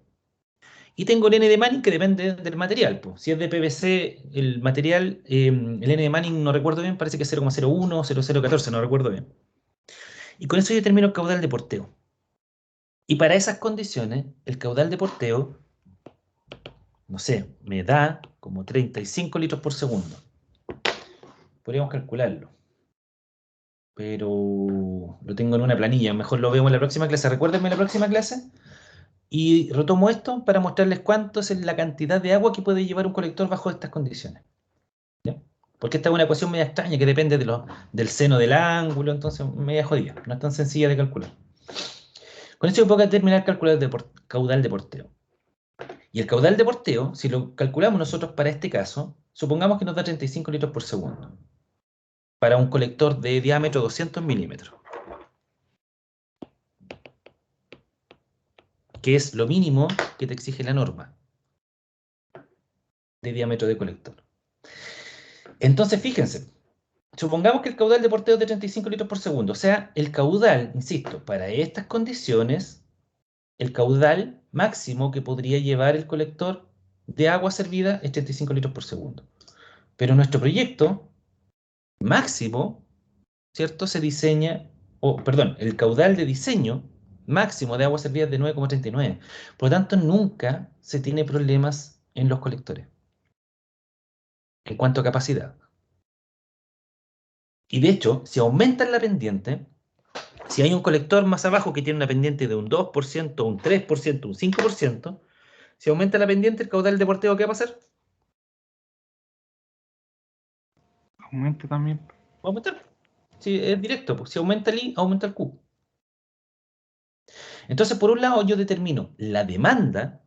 Y tengo el N de Manning que depende del material. Si es de PVC el material, el N de Manning no recuerdo bien, parece que es 0,01, 0,014, no recuerdo bien. Y con eso yo determino el caudal de porteo. Y para esas condiciones, el caudal de porteo, no sé, me da como 35 litros por segundo. Podríamos calcularlo. Pero lo tengo en una planilla. Mejor lo vemos en la próxima clase. Recuérdenme la próxima clase. Y retomo esto para mostrarles cuánto es la cantidad de agua que puede llevar un colector bajo estas condiciones. ¿Ya? Porque esta es una ecuación media extraña que depende del seno del ángulo, entonces media jodida. No es tan sencilla de calcular. Con eso yo puedo determinar el caudal de porteo. Y el caudal de porteo, si lo calculamos nosotros para este caso, supongamos que nos da 35 litros por segundo. Para un colector de diámetro 200 milímetros. Que es lo mínimo que te exige la norma de diámetro de colector. Entonces, fíjense, supongamos que el caudal de porteo es de 35 litros por segundo, o sea, el caudal, insisto, para estas condiciones, el caudal máximo que podría llevar el colector de agua servida es 35 litros por segundo. Pero nuestro proyecto máximo, ¿cierto? Se diseña, el caudal de diseño máximo de agua servida es de 9,39. Por lo tanto, nunca se tiene problemas en los colectores en cuanto a capacidad. Y de hecho, si aumentan la pendiente, si hay un colector más abajo que tiene una pendiente de un 2%, un 3%, un 5%, si aumenta la pendiente, el caudal de porteo, ¿qué va a pasar? Aumenta también. Va a aumentar. Si es directo, pues si aumenta el I, aumenta el Q. Entonces, por un lado, yo determino la demanda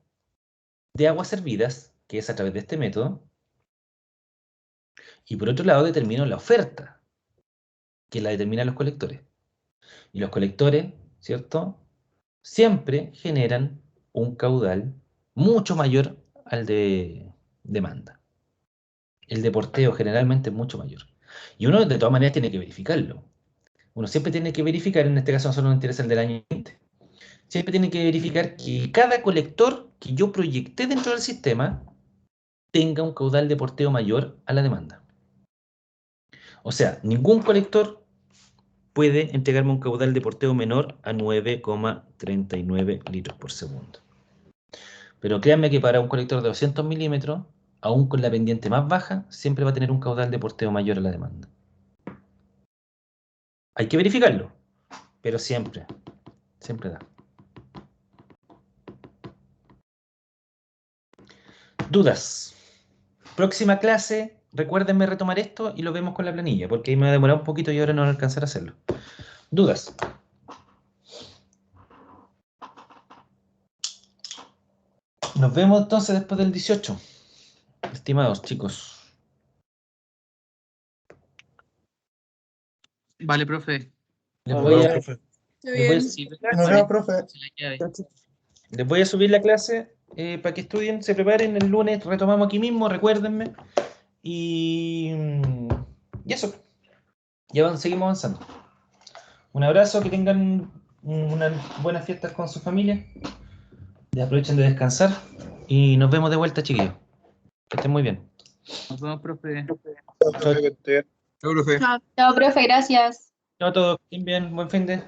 de aguas servidas, que es a través de este método, y por otro lado determino la oferta, que la determinan los colectores. Y los colectores, ¿cierto?, siempre generan un caudal mucho mayor al de demanda. El de porteo generalmente es mucho mayor. Y uno de todas maneras tiene que verificarlo. Uno siempre tiene que verificar, en este caso nosotros nos interesa el del año 20. Siempre tiene que verificar que cada colector que yo proyecté dentro del sistema tenga un caudal de porteo mayor a la demanda. O sea, ningún colector puede entregarme un caudal de porteo menor a 9,39 litros por segundo. Pero créanme que para un colector de 200 milímetros, aún con la pendiente más baja, siempre va a tener un caudal de porteo mayor a la demanda. Hay que verificarlo, pero siempre da. ¿Dudas? Próxima clase, recuérdenme retomar esto y lo vemos con la planilla, porque ahí me va a demorar un poquito y ahora no voy a alcanzar a hacerlo. ¿Dudas? Nos vemos entonces después del 18, estimados chicos. Vale, profe. Les voy a, profe. Nos vemos, profe. les voy a subir la clase para que estudien, se preparen. El lunes retomamos aquí mismo, recuérdenme. Y eso. Ya seguimos avanzando. Un abrazo, que tengan unas buenas fiestas con su familia. Aprovechen de descansar. Y nos vemos de vuelta, chiquillos. Que estén muy bien. Nos vemos, profe. Chao, profe. Chao. Chao, profe, gracias. Chao a todos. Estén bien. Buen fin de.